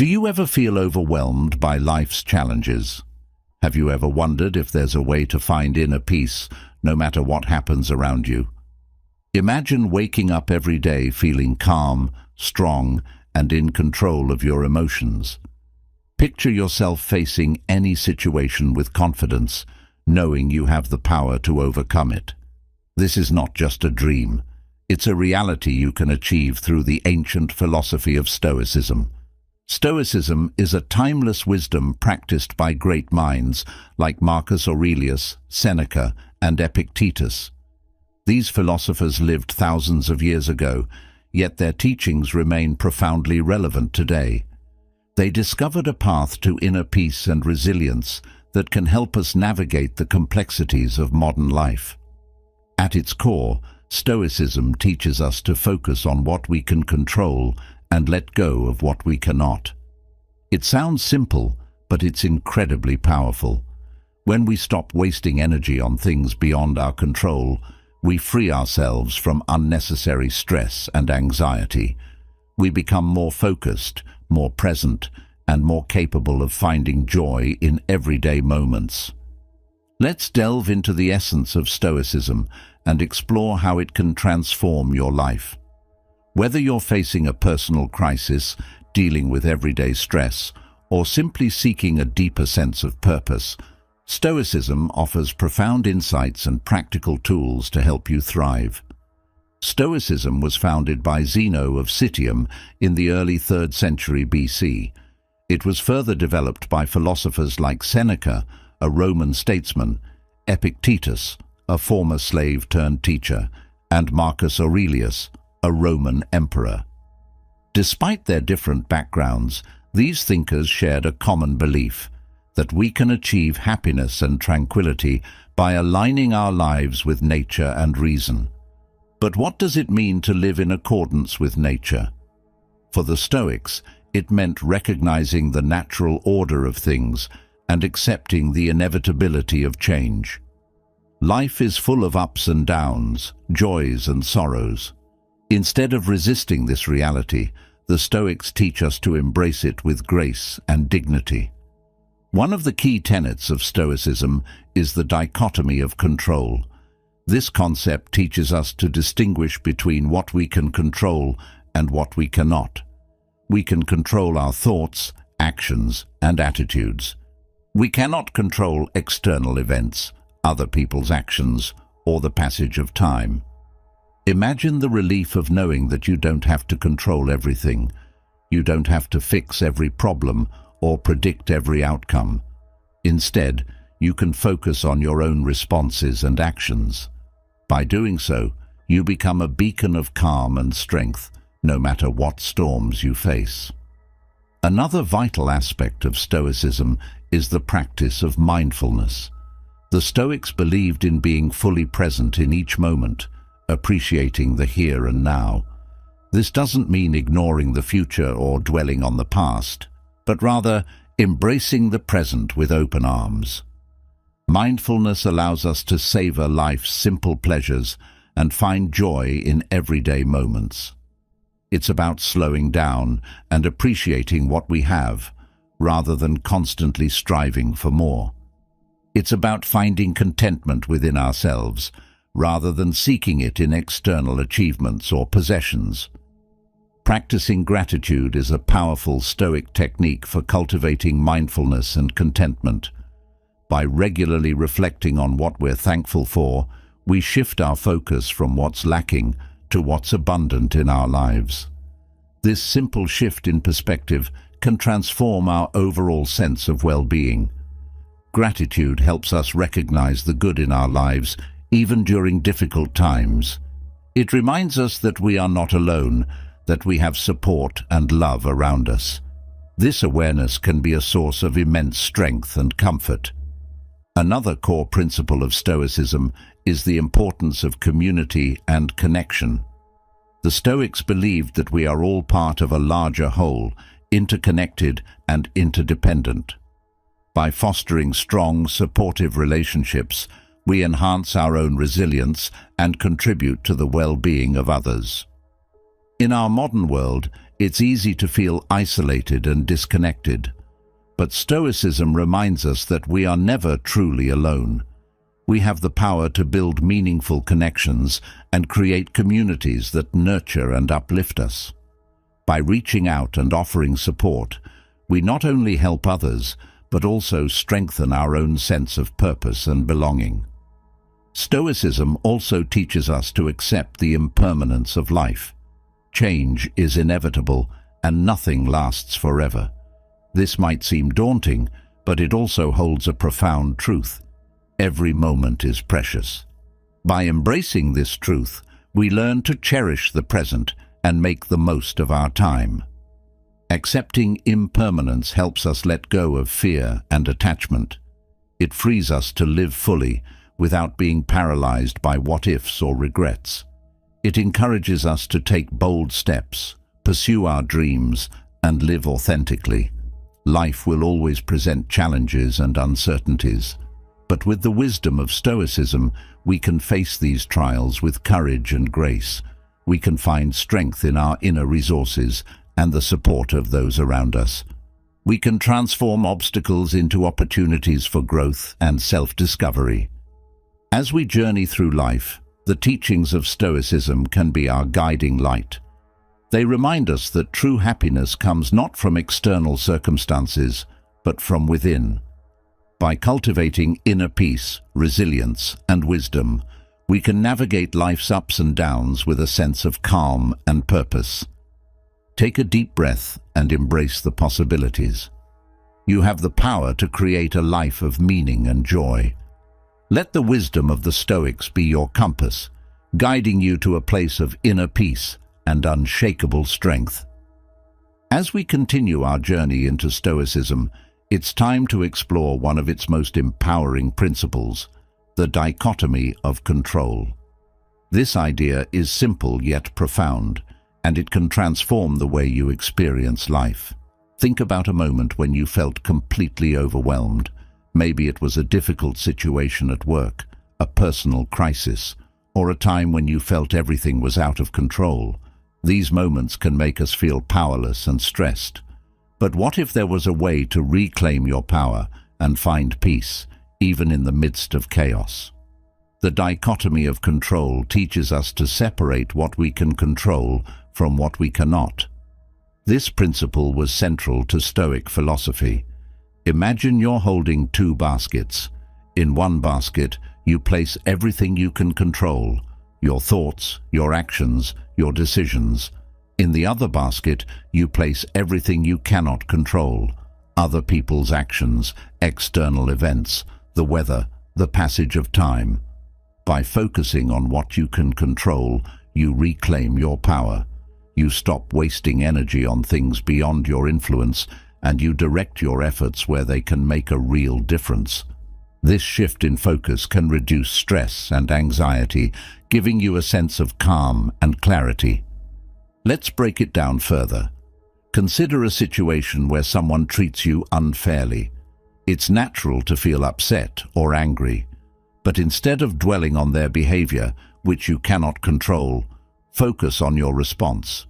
Do you ever feel overwhelmed by life's challenges? Have you ever wondered if there's a way to find inner peace, no matter what happens around you? Imagine waking up every day feeling calm, strong, and in control of your emotions. Picture yourself facing any situation with confidence, knowing you have the power to overcome it. This is not just a dream. It's a reality you can achieve through the ancient philosophy of Stoicism. Stoicism is a timeless wisdom practiced by great minds like Marcus Aurelius, Seneca, and Epictetus. These philosophers lived thousands of years ago, yet their teachings remain profoundly relevant today. They discovered a path to inner peace and resilience that can help us navigate the complexities of modern life. At its core, Stoicism teaches us to focus on what we can control and let go of what we cannot. It sounds simple, but it's incredibly powerful. When we stop wasting energy on things beyond our control, we free ourselves from unnecessary stress and anxiety. We become more focused, more present, and more capable of finding joy in everyday moments. Let's delve into the essence of Stoicism and explore how it can transform your life. Whether you're facing a personal crisis, dealing with everyday stress, or simply seeking a deeper sense of purpose, Stoicism offers profound insights and practical tools to help you thrive. Stoicism was founded by Zeno of Citium in the early 3rd century BC. It was further developed by philosophers like Seneca, a Roman statesman, Epictetus, a former slave-turned-teacher, and Marcus Aurelius, a Roman emperor. Despite their different backgrounds, these thinkers shared a common belief that we can achieve happiness and tranquility by aligning our lives with nature and reason. But what does it mean to live in accordance with nature? For the Stoics, it meant recognizing the natural order of things and accepting the inevitability of change. Life is full of ups and downs, joys and sorrows. Instead of resisting this reality, the Stoics teach us to embrace it with grace and dignity. One of the key tenets of Stoicism is the dichotomy of control. This concept teaches us to distinguish between what we can control and what we cannot. We can control our thoughts, actions, and attitudes. We cannot control external events, other people's actions, or the passage of time. Imagine the relief of knowing that you don't have to control everything. You don't have to fix every problem or predict every outcome. Instead, you can focus on your own responses and actions. By doing so, you become a beacon of calm and strength, no matter what storms you face. Another vital aspect of Stoicism is the practice of mindfulness. The Stoics believed in being fully present in each moment, appreciating the here and now. This doesn't mean ignoring the future or dwelling on the past, but rather embracing the present with open arms. Mindfulness allows us to savor life's simple pleasures and find joy in everyday moments. It's about slowing down and appreciating what we have, rather than constantly striving for more. It's about finding contentment within ourselves, rather than seeking it in external achievements or possessions. Practicing gratitude is a powerful Stoic technique for cultivating mindfulness and contentment. By regularly reflecting on what we're thankful for, we shift our focus from what's lacking to what's abundant in our lives. This simple shift in perspective can transform our overall sense of well-being. Gratitude helps us recognize the good in our lives, even during difficult times. It reminds us that we are not alone, that we have support and love around us. This awareness can be a source of immense strength and comfort. Another core principle of Stoicism is the importance of community and connection. The Stoics believed that we are all part of a larger whole, interconnected and interdependent. By fostering strong, supportive relationships, we enhance our own resilience and contribute to the well-being of others. In our modern world, It's easy to feel isolated and disconnected. But Stoicism reminds us that we are never truly alone. We have the power to build meaningful connections and create communities that nurture and uplift us. By reaching out and offering support, we not only help others, but also strengthen our own sense of purpose and belonging. Stoicism also teaches us to accept the impermanence of life. Change is inevitable, and nothing lasts forever. This might seem daunting, but it also holds a profound truth. Every moment is precious. By embracing this truth, we learn to cherish the present and make the most of our time. Accepting impermanence helps us let go of fear and attachment. It frees us to live fully without being paralyzed by what-ifs or regrets. It encourages us to take bold steps, pursue our dreams, and live authentically. Life will always present challenges and uncertainties, but with the wisdom of Stoicism, we can face these trials with courage and grace. We can find strength in our inner resources and the support of those around us. We can transform obstacles into opportunities for growth and self-discovery. As we journey through life, the teachings of Stoicism can be our guiding light. They remind us that true happiness comes not from external circumstances, but from within. By cultivating inner peace, resilience, and wisdom, we can navigate life's ups and downs with a sense of calm and purpose. Take a deep breath and embrace the possibilities. You have the power to create a life of meaning and joy. Let the wisdom of the Stoics be your compass, guiding you to a place of inner peace and unshakable strength. As we continue our journey into Stoicism, it's time to explore one of its most empowering principles, the dichotomy of control. This idea is simple yet profound, and it can transform the way you experience life. Think about a moment when you felt completely overwhelmed. Maybe it was a difficult situation at work, a personal crisis, or a time when you felt everything was out of control. These moments can make us feel powerless and stressed. But what if there was a way to reclaim your power and find peace, even in the midst of chaos? The dichotomy of control teaches us to separate what we can control from what we cannot. This principle was central to Stoic philosophy. Imagine you're holding two baskets. In one basket, you place everything you can control: your thoughts, your actions, your decisions. In the other basket, you place everything you cannot control: other people's actions, external events, the weather, the passage of time. By focusing on what you can control, you reclaim your power. You stop wasting energy on things beyond your influence, and you direct your efforts where they can make a real difference. This shift in focus can reduce stress and anxiety, giving you a sense of calm and clarity. Let's break it down further. Consider a situation where someone treats you unfairly. It's natural to feel upset or angry, but instead of dwelling on their behavior, which you cannot control, focus on your response.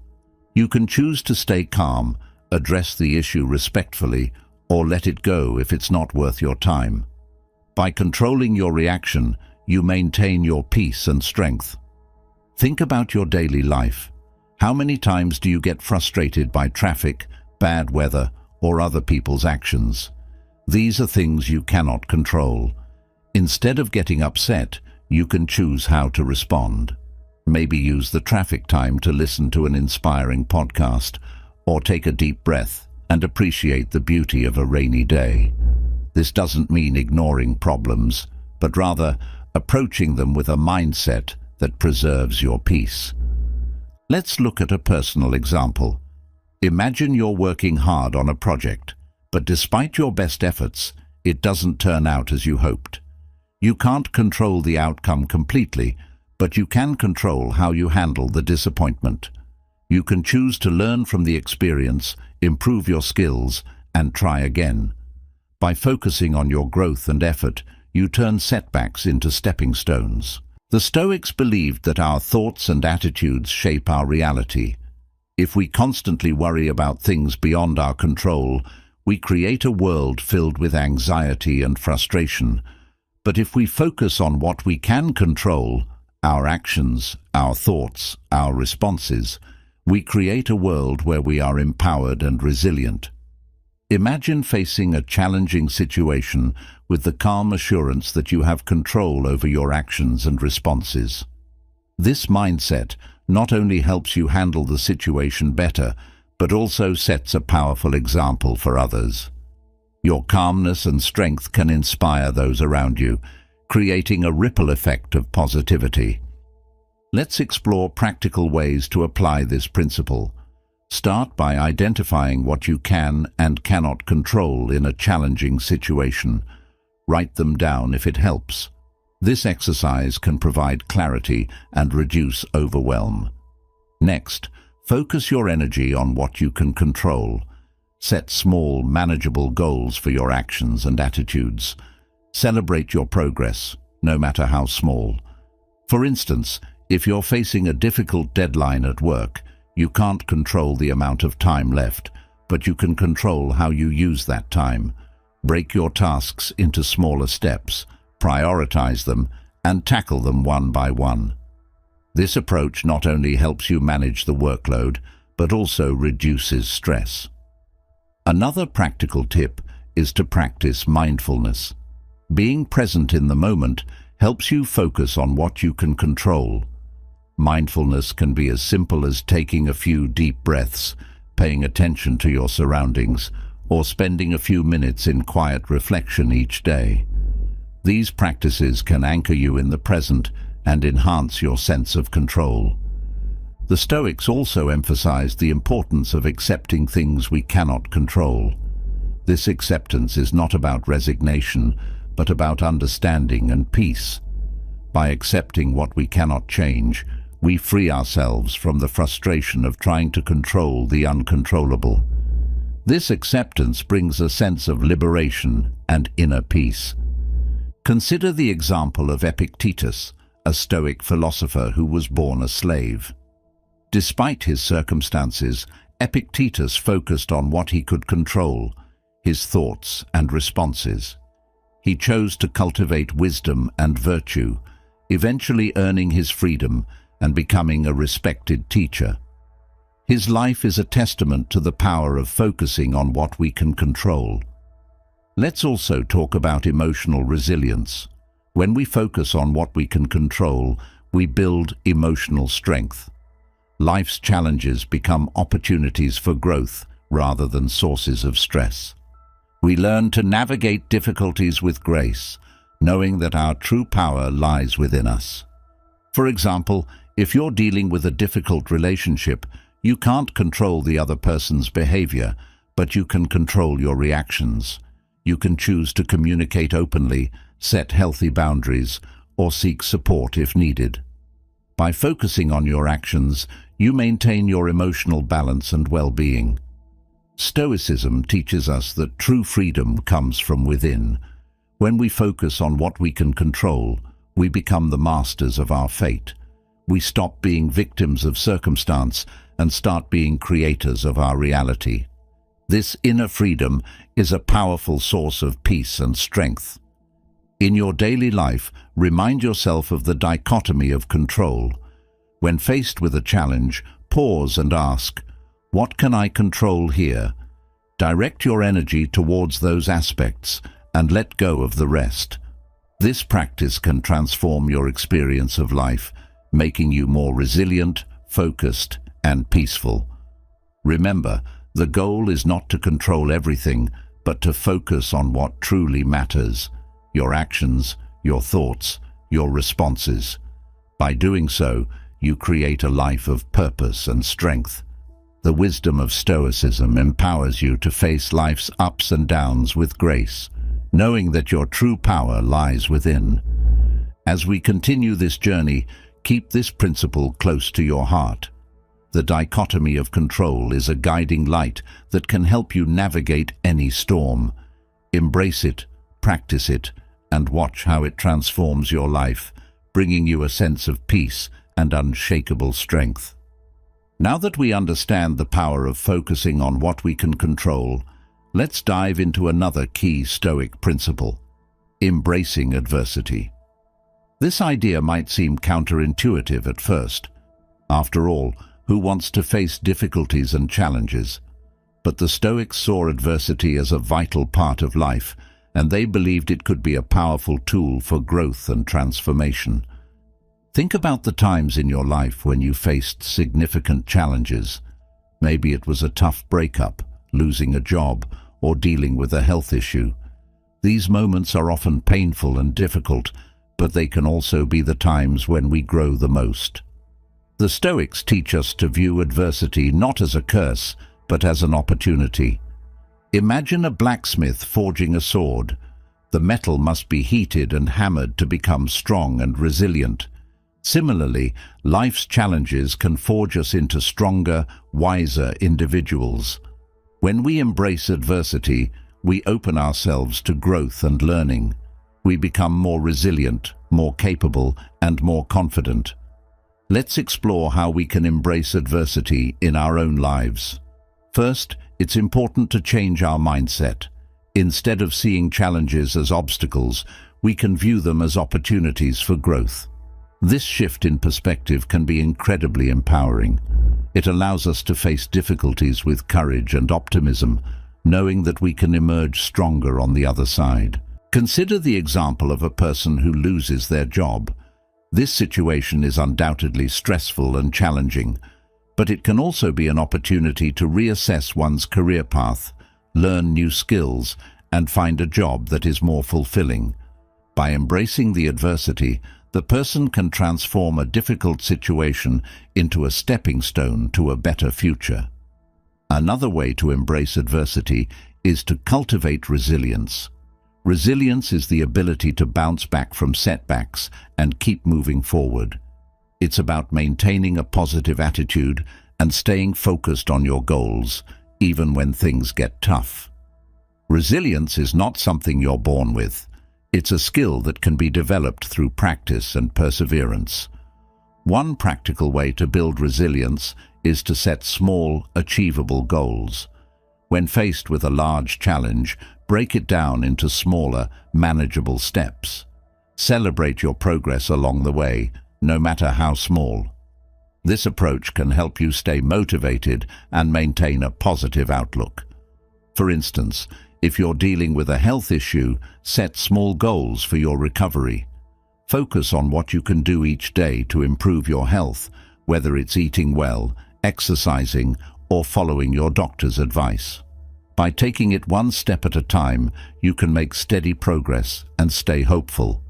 You can choose to stay calm, address the issue respectfully, or let it go if it's not worth your time. By controlling your reaction, you maintain your peace and strength. Think about your daily life. How many times do you get frustrated by traffic, bad weather, or other people's actions? These are things you cannot control. Instead of getting upset, you can choose how to respond. Maybe use the traffic time to listen to an inspiring podcast, or take a deep breath and appreciate the beauty of a rainy day. This doesn't mean ignoring problems, but rather approaching them with a mindset that preserves your peace. Let's look at a personal example. Imagine you're working hard on a project, but despite your best efforts, it doesn't turn out as you hoped. You can't control the outcome completely, but you can control how you handle the disappointment. You can choose to learn from the experience, improve your skills, and try again. By focusing on your growth and effort, you turn setbacks into stepping stones. The Stoics believed that our thoughts and attitudes shape our reality. If we constantly worry about things beyond our control, we create a world filled with anxiety and frustration. But if we focus on what we can control, our actions, our thoughts, our responses, we create a world where we are empowered and resilient. Imagine facing a challenging situation with the calm assurance that you have control over your actions and responses. This mindset not only helps you handle the situation better, but also sets a powerful example for others. Your calmness and strength can inspire those around you, creating a ripple effect of positivity. Let's explore practical ways to apply this principle. Start by identifying what you can and cannot control in a challenging situation. Write them down if it helps. This exercise can provide clarity and reduce overwhelm. Next, focus your energy on what you can control. Set small, manageable goals for your actions and attitudes. Celebrate your progress, no matter how small. For instance, if you're facing a difficult deadline at work, you can't control the amount of time left, but you can control how you use that time. Break your tasks into smaller steps, prioritize them, and tackle them one by one. This approach not only helps you manage the workload, but also reduces stress. Another practical tip is to practice mindfulness. Being present in the moment helps you focus on what you can control. Mindfulness can be as simple as taking a few deep breaths, paying attention to your surroundings, or spending a few minutes in quiet reflection each day. These practices can anchor you in the present and enhance your sense of control. The Stoics also emphasized the importance of accepting things we cannot control. This acceptance is not about resignation, but about understanding and peace. By accepting what we cannot change, we free ourselves from the frustration of trying to control the uncontrollable. This acceptance brings a sense of liberation and inner peace. Consider the example of Epictetus, a Stoic philosopher who was born a slave. Despite his circumstances, Epictetus focused on what he could control, his thoughts and responses. He chose to cultivate wisdom and virtue, eventually earning his freedom and becoming a respected teacher. His life is a testament to the power of focusing on what we can control. Let's also talk about emotional resilience. When we focus on what we can control, we build emotional strength. Life's challenges become opportunities for growth rather than sources of stress. We learn to navigate difficulties with grace, knowing that our true power lies within us. For example, if you're dealing with a difficult relationship, you can't control the other person's behavior, but you can control your reactions. You can choose to communicate openly, set healthy boundaries, or seek support if needed. By focusing on your actions, you maintain your emotional balance and well-being. Stoicism teaches us that true freedom comes from within. When we focus on what we can control, we become the masters of our fate. We stop being victims of circumstance and start being creators of our reality. This inner freedom is a powerful source of peace and strength. In your daily life, remind yourself of the dichotomy of control. When faced with a challenge, pause and ask, "What can I control here?" Direct your energy towards those aspects and let go of the rest. This practice can transform your experience of life, making you more resilient, focused, and peaceful. Remember, the goal is not to control everything, but to focus on what truly matters: your actions, your thoughts, your responses. By doing so, you create a life of purpose and strength. The wisdom of Stoicism empowers you to face life's ups and downs with grace, knowing that your true power lies within. As we continue this journey, keep this principle close to your heart. The dichotomy of control is a guiding light that can help you navigate any storm. Embrace it, practice it, and watch how it transforms your life, bringing you a sense of peace and unshakable strength. Now that we understand the power of focusing on what we can control, let's dive into another key Stoic principle: embracing adversity. This idea might seem counterintuitive at first. After all, who wants to face difficulties and challenges? But the Stoics saw adversity as a vital part of life, and they believed it could be a powerful tool for growth and transformation. Think about the times in your life when you faced significant challenges. Maybe it was a tough breakup, losing a job, or dealing with a health issue. These moments are often painful and difficult, but they can also be the times when we grow the most. The Stoics teach us to view adversity not as a curse, but as an opportunity. Imagine a blacksmith forging a sword. The metal must be heated and hammered to become strong and resilient. Similarly, life's challenges can forge us into stronger, wiser individuals. When we embrace adversity, we open ourselves to growth and learning. We become more resilient, more capable, and more confident. Let's explore how we can embrace adversity in our own lives. First, it's important to change our mindset. Instead of seeing challenges as obstacles, we can view them as opportunities for growth. This shift in perspective can be incredibly empowering. It allows us to face difficulties with courage and optimism, knowing that we can emerge stronger on the other side. Consider the example of a person who loses their job. This situation is undoubtedly stressful and challenging, but it can also be an opportunity to reassess one's career path, learn new skills, and find a job that is more fulfilling. By embracing the adversity, the person can transform a difficult situation into a stepping stone to a better future. Another way to embrace adversity is to cultivate resilience. Resilience is the ability to bounce back from setbacks and keep moving forward. It's about maintaining a positive attitude and staying focused on your goals, even when things get tough. Resilience is not something you're born with. It's a skill that can be developed through practice and perseverance. One practical way to build resilience is to set small, achievable goals. When faced with a large challenge, break it down into smaller, manageable steps. Celebrate your progress along the way, no matter how small. This approach can help you stay motivated and maintain a positive outlook. For instance, if you're dealing with a health issue, set small goals for your recovery. Focus on what you can do each day to improve your health, whether it's eating well, exercising, or following your doctor's advice. By taking it one step at a time, you can make steady progress and stay hopeful.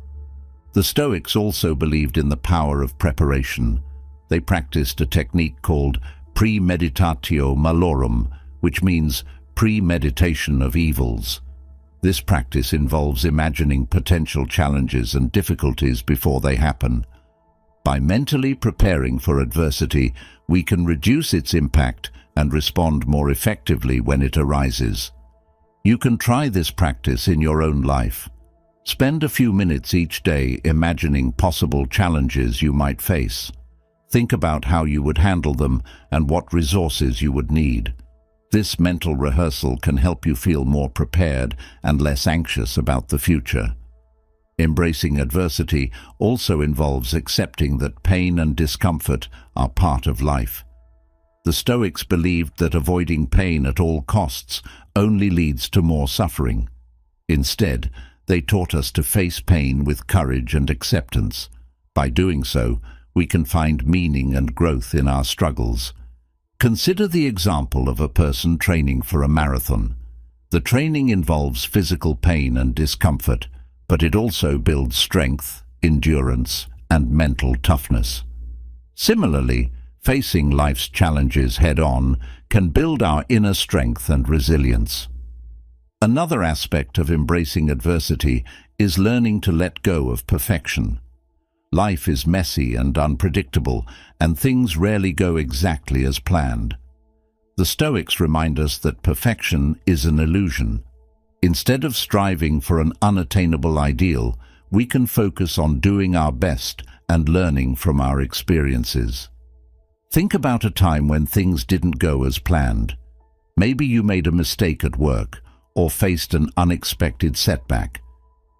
The Stoics also believed in the power of preparation. They practiced a technique called premeditatio malorum, which means premeditation of evils. This practice involves imagining potential challenges and difficulties before they happen. By mentally preparing for adversity, we can reduce its impact and respond more effectively when it arises. You can try this practice in your own life. Spend a few minutes each day imagining possible challenges you might face. Think about how you would handle them and what resources you would need. This mental rehearsal can help you feel more prepared and less anxious about the future. Embracing adversity also involves accepting that pain and discomfort are part of life. The Stoics believed that avoiding pain at all costs only leads to more suffering. Instead, they taught us to face pain with courage and acceptance. By doing so, we can find meaning and growth in our struggles. Consider the example of a person training for a marathon. The training involves physical pain and discomfort, but it also builds strength, endurance, and mental toughness. Similarly, facing life's challenges head-on can build our inner strength and resilience. Another aspect of embracing adversity is learning to let go of perfection. Life is messy and unpredictable, and things rarely go exactly as planned. The Stoics remind us that perfection is an illusion. Instead of striving for an unattainable ideal, we can focus on doing our best and learning from our experiences. Think about a time when things didn't go as planned. Maybe you made a mistake at work or faced an unexpected setback.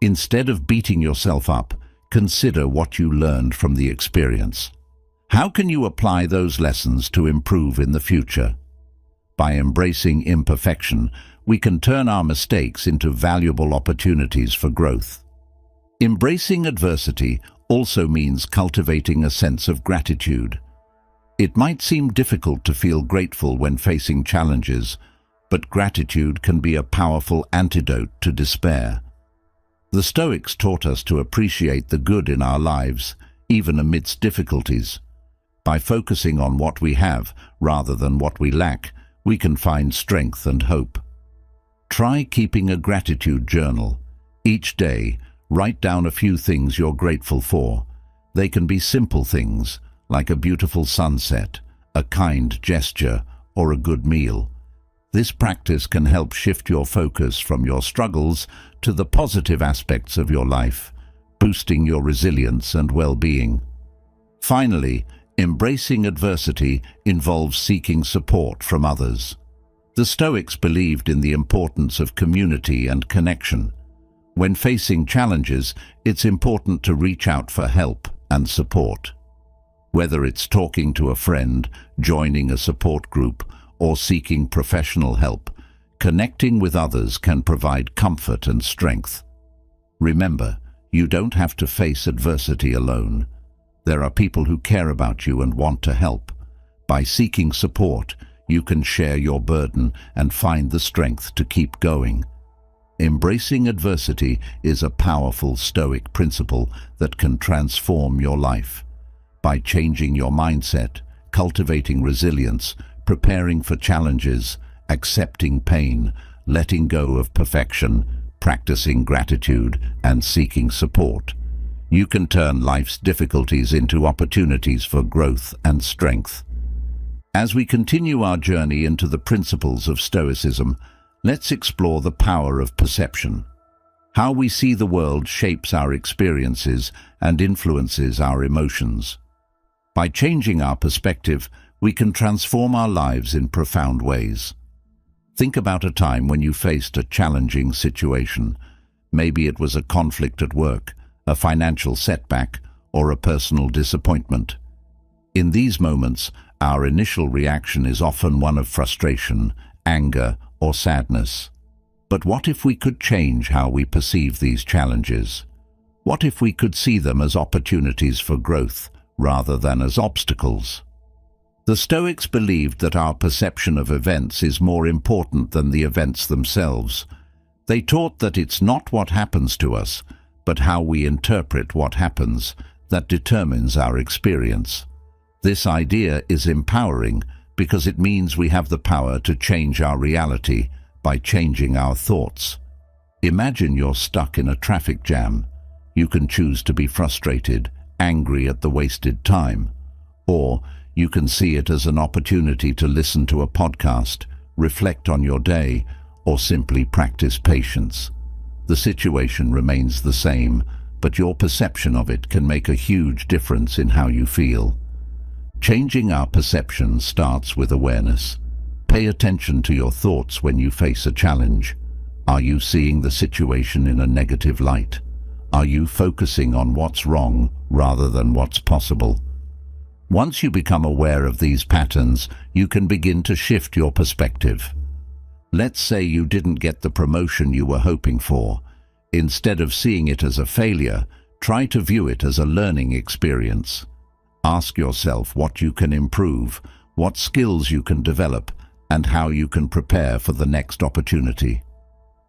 Instead of beating yourself up, consider what you learned from the experience. How can you apply those lessons to improve in the future? By embracing imperfection, we can turn our mistakes into valuable opportunities for growth. Embracing adversity also means cultivating a sense of gratitude. It might seem difficult to feel grateful when facing challenges, but gratitude can be a powerful antidote to despair. The Stoics taught us to appreciate the good in our lives, even amidst difficulties. By focusing on what we have rather than what we lack, we can find strength and hope. Try keeping a gratitude journal. Each day, write down a few things you're grateful for. They can be simple things, like a beautiful sunset, a kind gesture, or a good meal. This practice can help shift your focus from your struggles to the positive aspects of your life, boosting your resilience and well-being. Finally, embracing adversity involves seeking support from others. The Stoics believed in the importance of community and connection. When facing challenges, it's important to reach out for help and support. Whether it's talking to a friend, joining a support group, or seeking professional help, connecting with others can provide comfort and strength. Remember, you don't have to face adversity alone. There are people who care about you and want to help. By seeking support, you can share your burden and find the strength to keep going. Embracing adversity is a powerful Stoic principle that can transform your life. By changing your mindset, cultivating resilience, preparing for challenges, accepting pain, letting go of perfection, practicing gratitude, and seeking support, you can turn life's difficulties into opportunities for growth and strength. As we continue our journey into the principles of Stoicism, let's explore the power of perception. How we see the world shapes our experiences and influences our emotions. By changing our perspective, we can transform our lives in profound ways. Think about a time when you faced a challenging situation. Maybe it was a conflict at work, a financial setback, or a personal disappointment. In these moments, our initial reaction is often one of frustration, anger, or sadness. But what if we could change how we perceive these challenges? What if we could see them as opportunities for growth rather than as obstacles? The Stoics believed that our perception of events is more important than the events themselves. They taught that it's not what happens to us, but how we interpret what happens, that determines our experience. This idea is empowering because it means we have the power to change our reality by changing our thoughts. Imagine you're stuck in a traffic jam. You can choose to be frustrated, angry at the wasted time, or you can see it as an opportunity to listen to a podcast, reflect on your day, or simply practice patience. The situation remains the same, but your perception of it can make a huge difference in how you feel. Changing our perception starts with awareness. Pay attention to your thoughts when you face a challenge. Are you seeing the situation in a negative light? Are you focusing on what's wrong rather than what's possible? Once you become aware of these patterns, you can begin to shift your perspective. Let's say you didn't get the promotion you were hoping for. Instead of seeing it as a failure, try to view it as a learning experience. Ask yourself what you can improve, what skills you can develop, and how you can prepare for the next opportunity.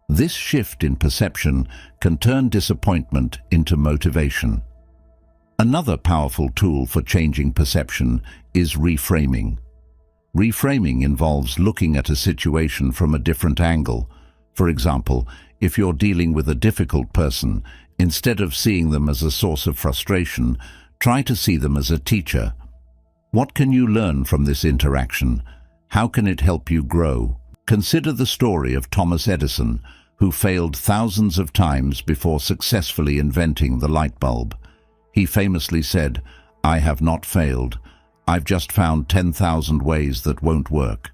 This shift in perception can turn disappointment into motivation. Another powerful tool for changing perception is reframing. Reframing involves looking at a situation from a different angle. For example, if you're dealing with a difficult person, instead of seeing them as a source of frustration, try to see them as a teacher. What can you learn from this interaction? How can it help you grow? Consider the story of Thomas Edison, who failed thousands of times before successfully inventing the light bulb. He famously said, "I have not failed. "I've just found 10,000 ways that won't work."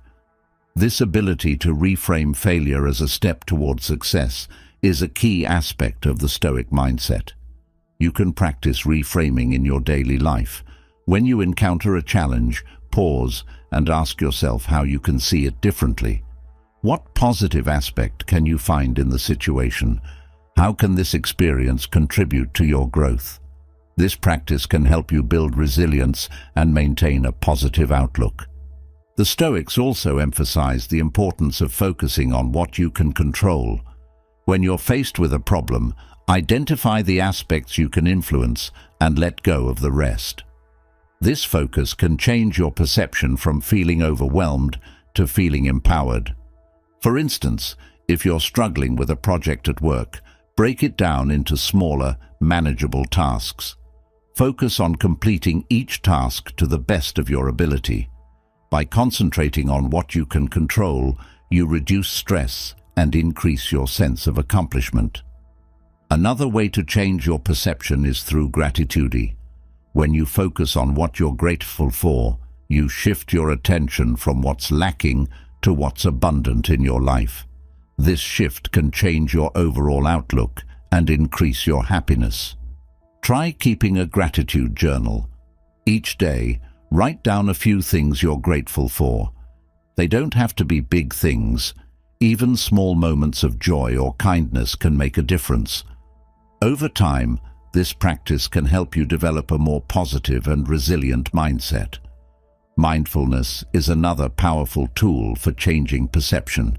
This ability to reframe failure as a step toward success is a key aspect of the Stoic mindset. You can practice reframing in your daily life. When you encounter a challenge, pause and ask yourself how you can see it differently. What positive aspect can you find in the situation? How can this experience contribute to your growth? This practice can help you build resilience and maintain a positive outlook. The Stoics also emphasize the importance of focusing on what you can control. When you're faced with a problem, identify the aspects you can influence and let go of the rest. This focus can change your perception from feeling overwhelmed to feeling empowered. For instance, if you're struggling with a project at work, break it down into smaller, manageable tasks. Focus on completing each task to the best of your ability. By concentrating on what you can control, you reduce stress and increase your sense of accomplishment. Another way to change your perception is through gratitude. When you focus on what you're grateful for, you shift your attention from what's lacking to what's abundant in your life. This shift can change your overall outlook and increase your happiness. Try keeping a gratitude journal. Each day, write down a few things you're grateful for. They don't have to be big things. Even small moments of joy or kindness can make a difference. Over time, this practice can help you develop a more positive and resilient mindset. Mindfulness is another powerful tool for changing perception.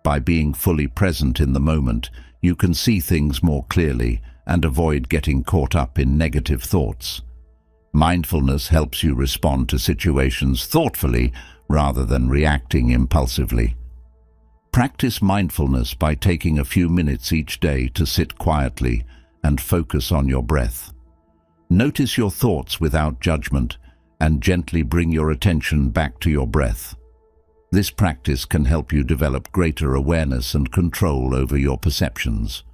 By being fully present in the moment, you can see things more clearly and avoid getting caught up in negative thoughts. Mindfulness helps you respond to situations thoughtfully rather than reacting impulsively. Practice mindfulness by taking a few minutes each day to sit quietly and focus on your breath. Notice your thoughts without judgment and gently bring your attention back to your breath. This practice can help you develop greater awareness and control over your perceptions.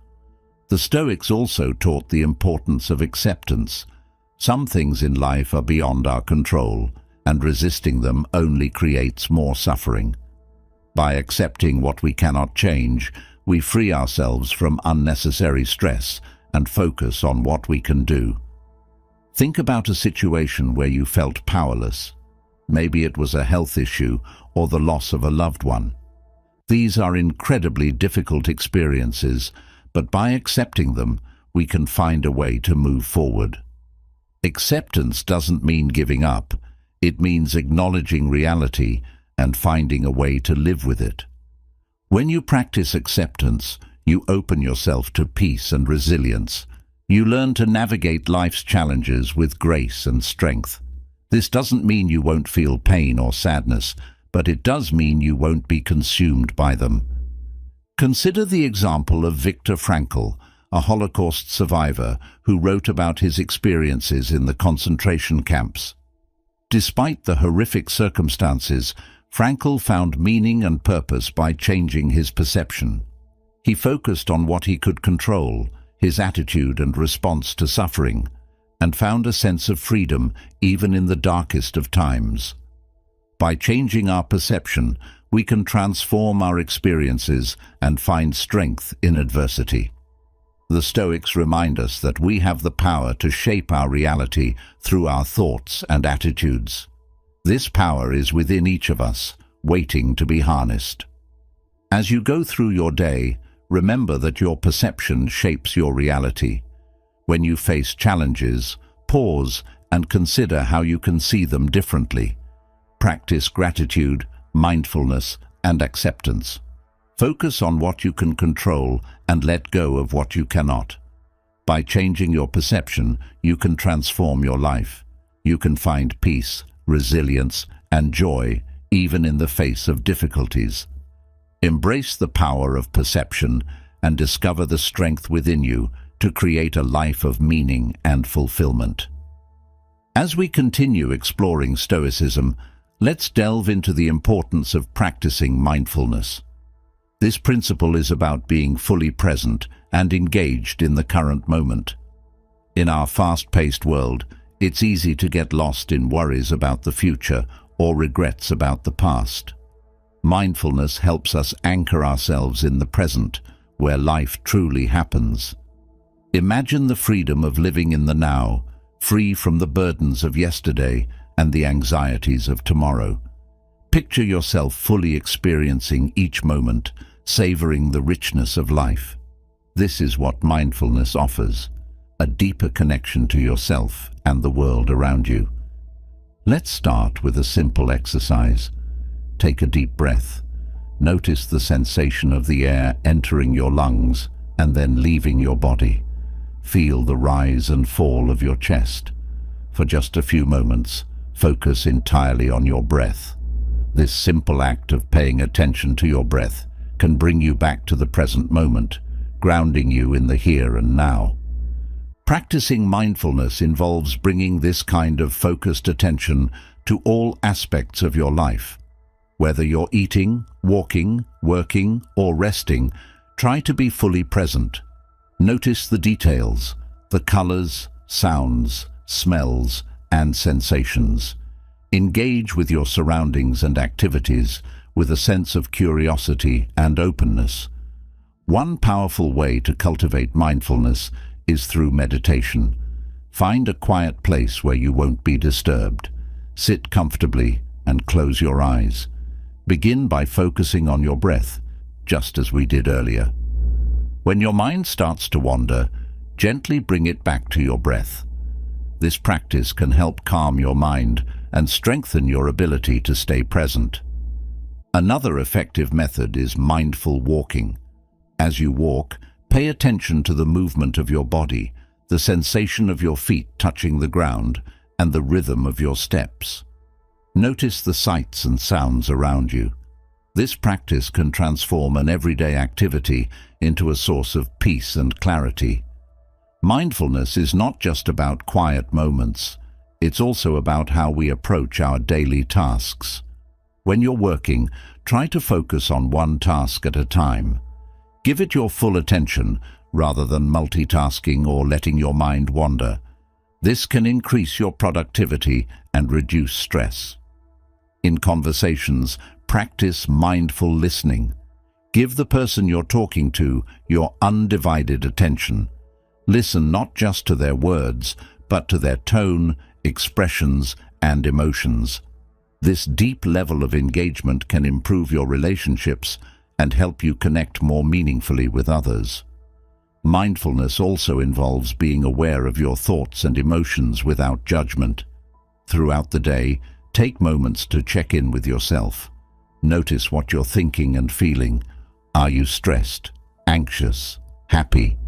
The Stoics also taught the importance of acceptance. Some things in life are beyond our control, and resisting them only creates more suffering. By accepting what we cannot change, we free ourselves from unnecessary stress and focus on what we can do. Think about a situation where you felt powerless. Maybe it was a health issue or the loss of a loved one. These are incredibly difficult experiences, but by accepting them, we can find a way to move forward. Acceptance doesn't mean giving up. It means acknowledging reality and finding a way to live with it. When you practice acceptance, you open yourself to peace and resilience. You learn to navigate life's challenges with grace and strength. This doesn't mean you won't feel pain or sadness, but it does mean you won't be consumed by them. Consider the example of Viktor Frankl, a Holocaust survivor who wrote about his experiences in the concentration camps. Despite the horrific circumstances, Frankl found meaning and purpose by changing his perception. He focused on what he could control, his attitude and response to suffering, and found a sense of freedom even in the darkest of times. By changing our perception, we can transform our experiences and find strength in adversity. The Stoics remind us that we have the power to shape our reality through our thoughts and attitudes. This power is within each of us, waiting to be harnessed. As you go through your day, remember that your perception shapes your reality. When you face challenges, pause and consider how you can see them differently. Practice gratitude, mindfulness, and acceptance. Focus on what you can control and let go of what you cannot. By changing your perception, you can transform your life. You can find peace, resilience, and joy even in the face of difficulties. Embrace the power of perception and discover the strength within you to create a life of meaning and fulfillment. As we continue exploring Stoicism, let's delve into the importance of practicing mindfulness. This principle is about being fully present and engaged in the current moment. In our fast-paced world, It's easy to get lost in worries about the future or regrets about the past. Mindfulness helps us anchor ourselves in the present, where life truly happens. Imagine the freedom of living in the now, free from the burdens of yesterday and the anxieties of tomorrow. Picture yourself fully experiencing each moment, savoring the richness of life. This is what mindfulness offers, a deeper connection to yourself and the world around you. Let's start with a simple exercise. Take a deep breath. Notice the sensation of the air entering your lungs and then leaving your body. Feel the rise and fall of your chest. For just a few moments, focus entirely on your breath. This simple act of paying attention to your breath can bring you back to the present moment, grounding you in the here and now. Practicing mindfulness involves bringing this kind of focused attention to all aspects of your life. Whether you're eating, walking, working, or resting, try to be fully present. Notice the details, the colors, sounds, smells, and sensations. Engage with your surroundings and activities with a sense of curiosity and openness. One powerful way to cultivate mindfulness is through meditation. Find a quiet place where you won't be disturbed. Sit comfortably and close your eyes. Begin by focusing on your breath, just as we did earlier. When your mind starts to wander, gently bring it back to your breath. This practice can help calm your mind and strengthen your ability to stay present. Another effective method is mindful walking. As you walk, pay attention to the movement of your body, the sensation of your feet touching the ground, and the rhythm of your steps. Notice the sights and sounds around you. This practice can transform an everyday activity into a source of peace and clarity. Mindfulness is not just about quiet moments. It's also about how we approach our daily tasks. When you're working, try to focus on one task at a time. Give it your full attention rather than multitasking or letting your mind wander. This can increase your productivity and reduce stress. In conversations, practice mindful listening. Give the person you're talking to your undivided attention. Listen not just to their words, but to their tone, expressions, and emotions. This deep level of engagement can improve your relationships and help you connect more meaningfully with others. Mindfulness also involves being aware of your thoughts and emotions without judgment. Throughout the day, take moments to check in with yourself. Notice what you're thinking and feeling. Are you stressed, anxious, happy?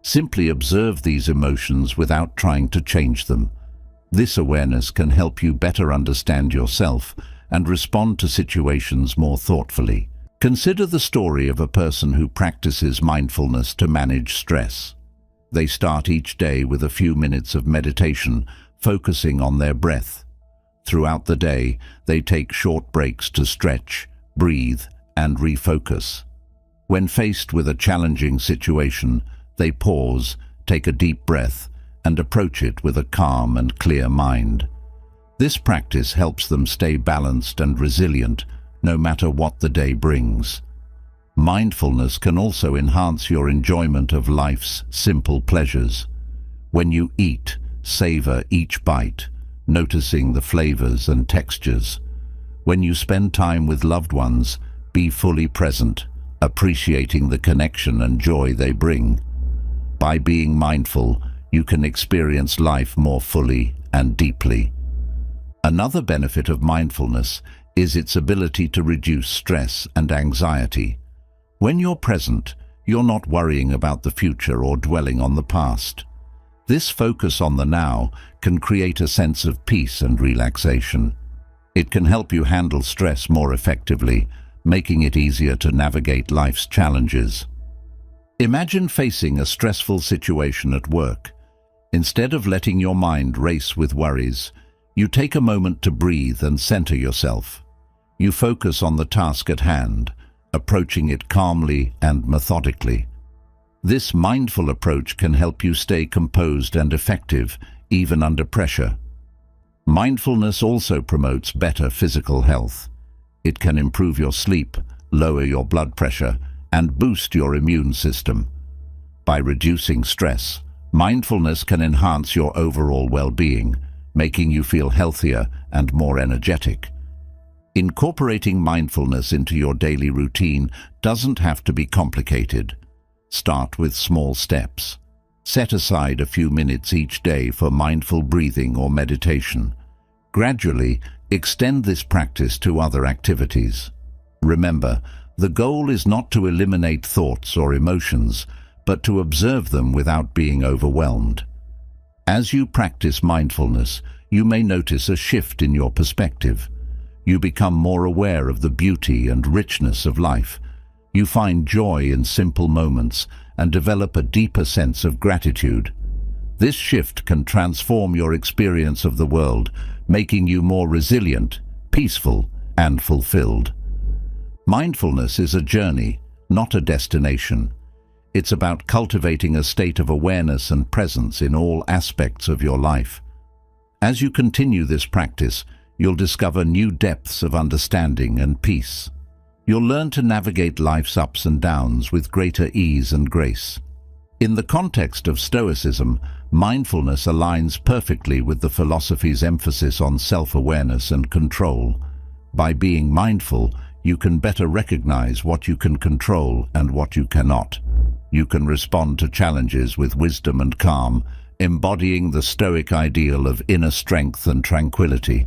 Simply observe these emotions without trying to change them. This awareness can help you better understand yourself and respond to situations more thoughtfully. Consider the story of a person who practices mindfulness to manage stress. They start each day with a few minutes of meditation, focusing on their breath. Throughout the day, they take short breaks to stretch, breathe, and refocus. When faced with a challenging situation, they pause, take a deep breath, and approach it with a calm and clear mind. This practice helps them stay balanced and resilient, no matter what the day brings. Mindfulness can also enhance your enjoyment of life's simple pleasures. When you eat, savor each bite, noticing the flavors and textures. When you spend time with loved ones, be fully present, appreciating the connection and joy they bring. By being mindful, you can experience life more fully and deeply. Another benefit of mindfulness is its ability to reduce stress and anxiety. When you're present, you're not worrying about the future or dwelling on the past. This focus on the now can create a sense of peace and relaxation. It can help you handle stress more effectively, making it easier to navigate life's challenges. Imagine facing a stressful situation at work. Instead of letting your mind race with worries, you take a moment to breathe and center yourself. You focus on the task at hand, approaching it calmly and methodically. This mindful approach can help you stay composed and effective, even under pressure. Mindfulness also promotes better physical health. It can improve your sleep, lower your blood pressure, and boost your immune system. By reducing stress, mindfulness can enhance your overall well-being, making you feel healthier and more energetic. Incorporating mindfulness into your daily routine doesn't have to be complicated. Start with small steps. Set aside a few minutes each day for mindful breathing or meditation. Gradually, extend this practice to other activities. Remember, the goal is not to eliminate thoughts or emotions, but to observe them without being overwhelmed. As you practice mindfulness, you may notice a shift in your perspective. You become more aware of the beauty and richness of life. You find joy in simple moments and develop a deeper sense of gratitude. This shift can transform your experience of the world, making you more resilient, peaceful, and fulfilled. Mindfulness is a journey, not a destination. It's about cultivating a state of awareness and presence in all aspects of your life. As you continue this practice, you'll discover new depths of understanding and peace. You'll learn to navigate life's ups and downs with greater ease and grace. In the context of Stoicism, mindfulness aligns perfectly with the philosophy's emphasis on self-awareness and control. By being mindful, you can better recognize what you can control and what you cannot. You can respond to challenges with wisdom and calm, embodying the Stoic ideal of inner strength and tranquility.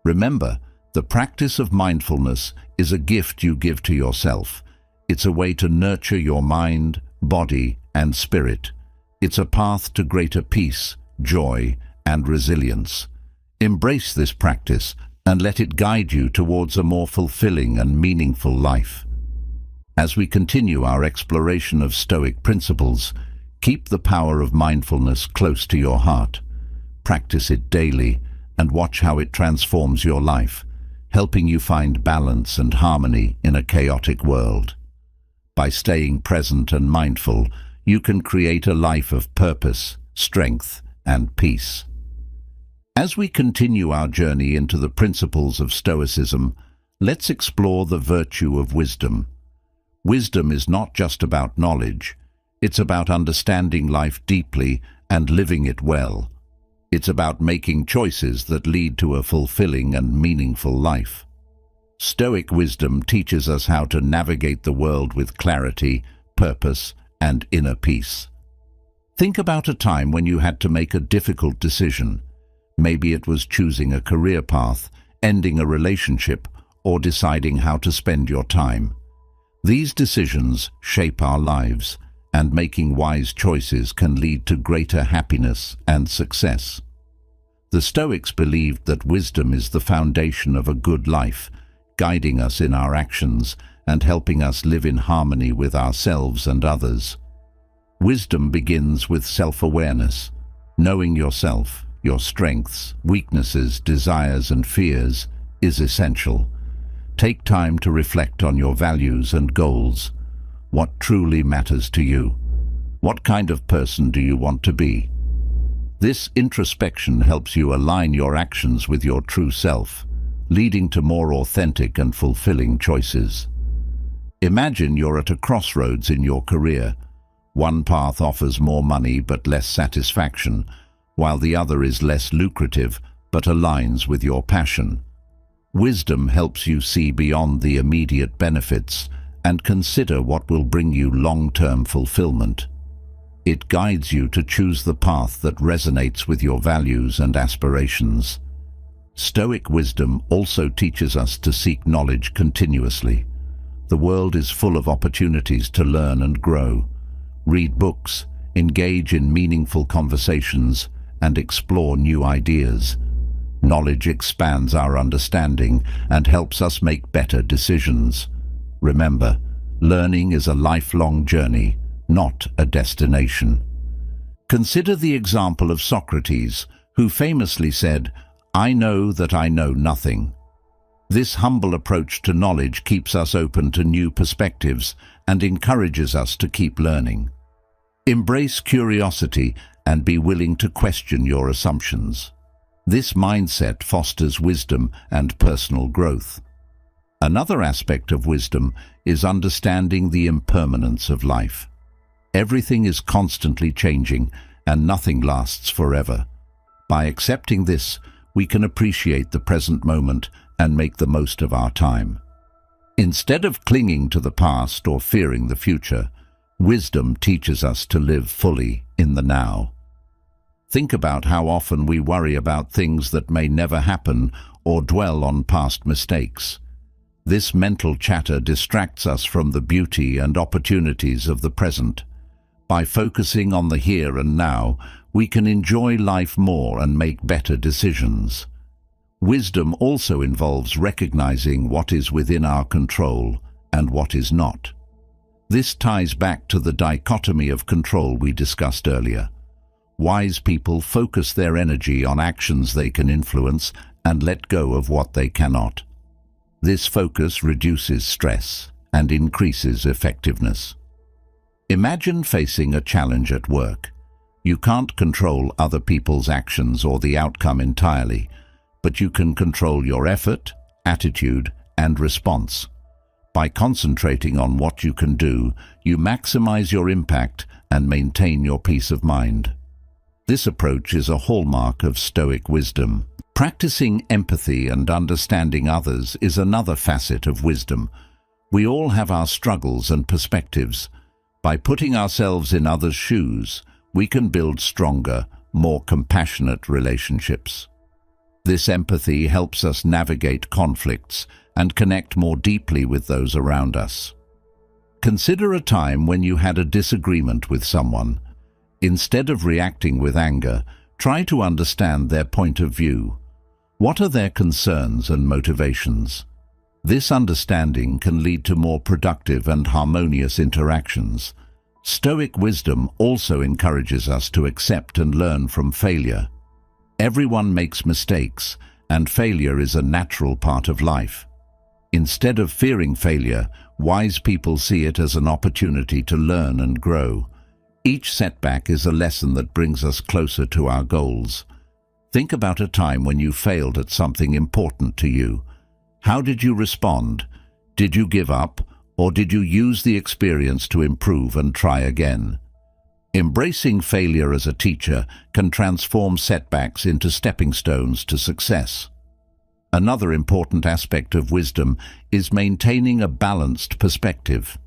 Remember, the practice of mindfulness is a gift you give to yourself. It's a way to nurture your mind, body, and spirit. It's a path to greater peace, joy, and resilience. Embrace this practice and let it guide you towards a more fulfilling and meaningful life. As we continue our exploration of Stoic principles, keep the power of mindfulness close to your heart. Practice it daily and watch how it transforms your life, helping you find balance and harmony in a chaotic world. By staying present and mindful, you can create a life of purpose, strength, and peace. As we continue our journey into the principles of Stoicism, let's explore the virtue of wisdom. Wisdom is not just about knowledge. It's about understanding life deeply and living it well. It's about making choices that lead to a fulfilling and meaningful life. Stoic wisdom teaches us how to navigate the world with clarity, purpose, and inner peace. Think about a time when you had to make a difficult decision. Maybe it was choosing a career path, ending a relationship, or deciding how to spend your time. These decisions shape our lives, and making wise choices can lead to greater happiness and success. The Stoics believed that wisdom is the foundation of a good life, guiding us in our actions and helping us live in harmony with ourselves and others. Wisdom begins with self-awareness. Knowing yourself, your strengths, weaknesses, desires, and fears is essential. Take time to reflect on your values and goals. What truly matters to you? What kind of person do you want to be? This introspection helps you align your actions with your true self, leading to more authentic and fulfilling choices. Imagine you're at a crossroads in your career. One path offers more money but less satisfaction, while the other is less lucrative but aligns with your passion. Wisdom helps you see beyond the immediate benefits and consider what will bring you long-term fulfillment. It guides you to choose the path that resonates with your values and aspirations. Stoic wisdom also teaches us to seek knowledge continuously. The world is full of opportunities to learn and grow. Read books, engage in meaningful conversations, and explore new ideas. Knowledge expands our understanding and helps us make better decisions. Remember, learning is a lifelong journey, not a destination. Consider the example of Socrates, who famously said, "I know that I know nothing." This humble approach to knowledge keeps us open to new perspectives and encourages us to keep learning. Embrace curiosity and be willing to question your assumptions. This mindset fosters wisdom and personal growth. Another aspect of wisdom is understanding the impermanence of life. Everything is constantly changing, and nothing lasts forever. By accepting this, we can appreciate the present moment and make the most of our time. Instead of clinging to the past or fearing the future, wisdom teaches us to live fully in the now. Think about how often we worry about things that may never happen or dwell on past mistakes. This mental chatter distracts us from the beauty and opportunities of the present. By focusing on the here and now, we can enjoy life more and make better decisions. Wisdom also involves recognizing what is within our control and what is not. This ties back to the dichotomy of control we discussed earlier. Wise people focus their energy on actions they can influence and let go of what they cannot. This focus reduces stress and increases effectiveness. Imagine facing a challenge at work. You can't control other people's actions or the outcome entirely, but you can control your effort, attitude, and response. By concentrating on what you can do, you maximize your impact and maintain your peace of mind. This approach is a hallmark of Stoic wisdom. Practicing empathy and understanding others is another facet of wisdom. We all have our struggles and perspectives. By putting ourselves in others' shoes, we can build stronger, more compassionate relationships. This empathy helps us navigate conflicts and connect more deeply with those around us. Consider a time when you had a disagreement with someone. Instead of reacting with anger, try to understand their point of view. What are their concerns and motivations? This understanding can lead to more productive and harmonious interactions. Stoic wisdom also encourages us to accept and learn from failure. Everyone makes mistakes, and failure is a natural part of life. Instead of fearing failure, wise people see it as an opportunity to learn and grow. Each setback is a lesson that brings us closer to our goals. Think about a time when you failed at something important to you. How did you respond? Did you give up, or did you use the experience to improve and try again? Embracing failure as a teacher can transform setbacks into stepping stones to success. Another important aspect of wisdom is maintaining a balanced perspective.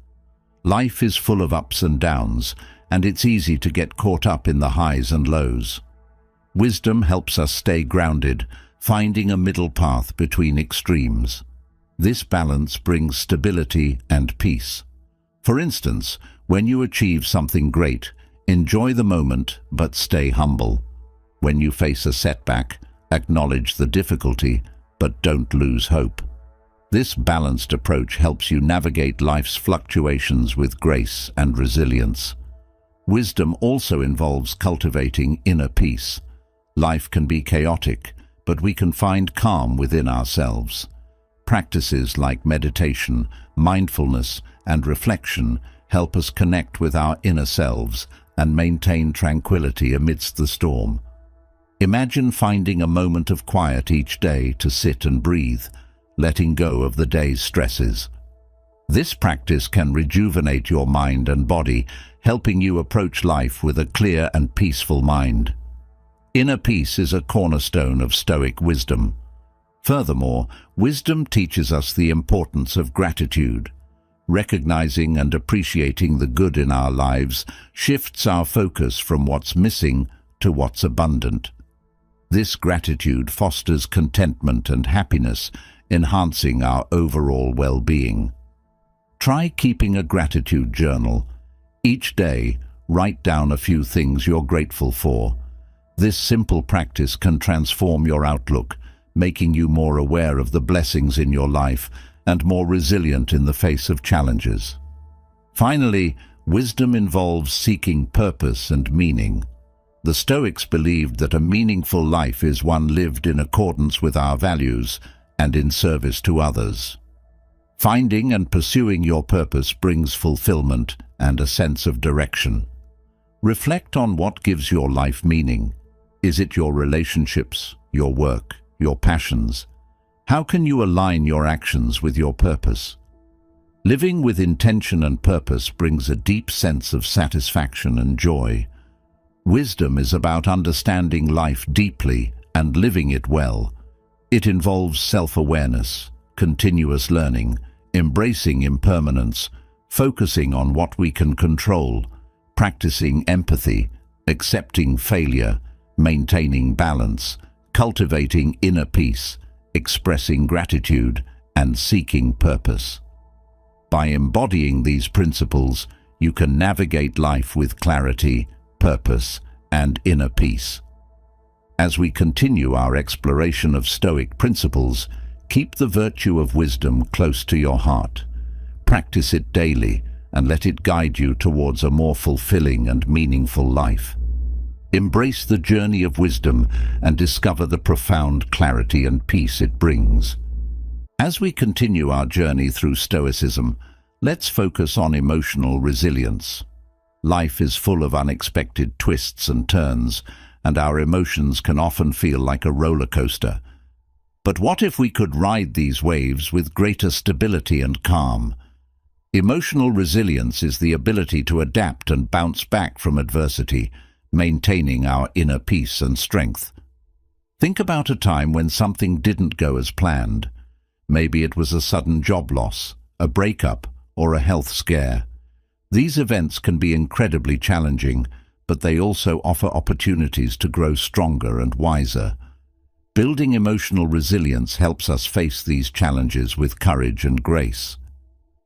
Life is full of ups and downs, and it's easy to get caught up in the highs and lows. Wisdom helps us stay grounded, finding a middle path between extremes. This balance brings stability and peace. For instance, when you achieve something great, enjoy the moment but stay humble. When you face a setback, acknowledge the difficulty but don't lose hope. This balanced approach helps you navigate life's fluctuations with grace and resilience. Wisdom also involves cultivating inner peace. Life can be chaotic, but we can find calm within ourselves. Practices like meditation, mindfulness, and reflection help us connect with our inner selves and maintain tranquility amidst the storm. Imagine finding a moment of quiet each day to sit and breathe, letting go of the day's stresses. This practice can rejuvenate your mind and body, helping you approach life with a clear and peaceful mind. Inner peace is a cornerstone of Stoic wisdom. Furthermore, wisdom teaches us the importance of gratitude. Recognizing and appreciating the good in our lives shifts our focus from what's missing to what's abundant. This gratitude fosters contentment and happiness, enhancing our overall well-being. Try keeping a gratitude journal. Each day, write down a few things you're grateful for. This simple practice can transform your outlook, making you more aware of the blessings in your life and more resilient in the face of challenges. Finally, wisdom involves seeking purpose and meaning. The Stoics believed that a meaningful life is one lived in accordance with our values and in service to others. Finding and pursuing your purpose brings fulfillment and a sense of direction. Reflect on what gives your life meaning. Is it your relationships, your work, your passions? How can you align your actions with your purpose? Living with intention and purpose brings a deep sense of satisfaction and joy. Wisdom is about understanding life deeply and living it well. It involves self-awareness, continuous learning, embracing impermanence, focusing on what we can control, practicing empathy, accepting failure, maintaining balance, cultivating inner peace, expressing gratitude, and seeking purpose. By embodying these principles, you can navigate life with clarity, purpose, and inner peace. As we continue our exploration of Stoic principles, keep the virtue of wisdom close to your heart. Practice it daily and let it guide you towards a more fulfilling and meaningful life. Embrace the journey of wisdom and discover the profound clarity and peace it brings. As we continue our journey through Stoicism, let's focus on emotional resilience. Life is full of unexpected twists and turns, and our emotions can often feel like a roller coaster. But what if we could ride these waves with greater stability and calm? Emotional resilience is the ability to adapt and bounce back from adversity, maintaining our inner peace and strength. Think about a time when something didn't go as planned. Maybe it was a sudden job loss, a breakup, or a health scare. These events can be incredibly challenging, but they also offer opportunities to grow stronger and wiser. Building emotional resilience helps us face these challenges with courage and grace.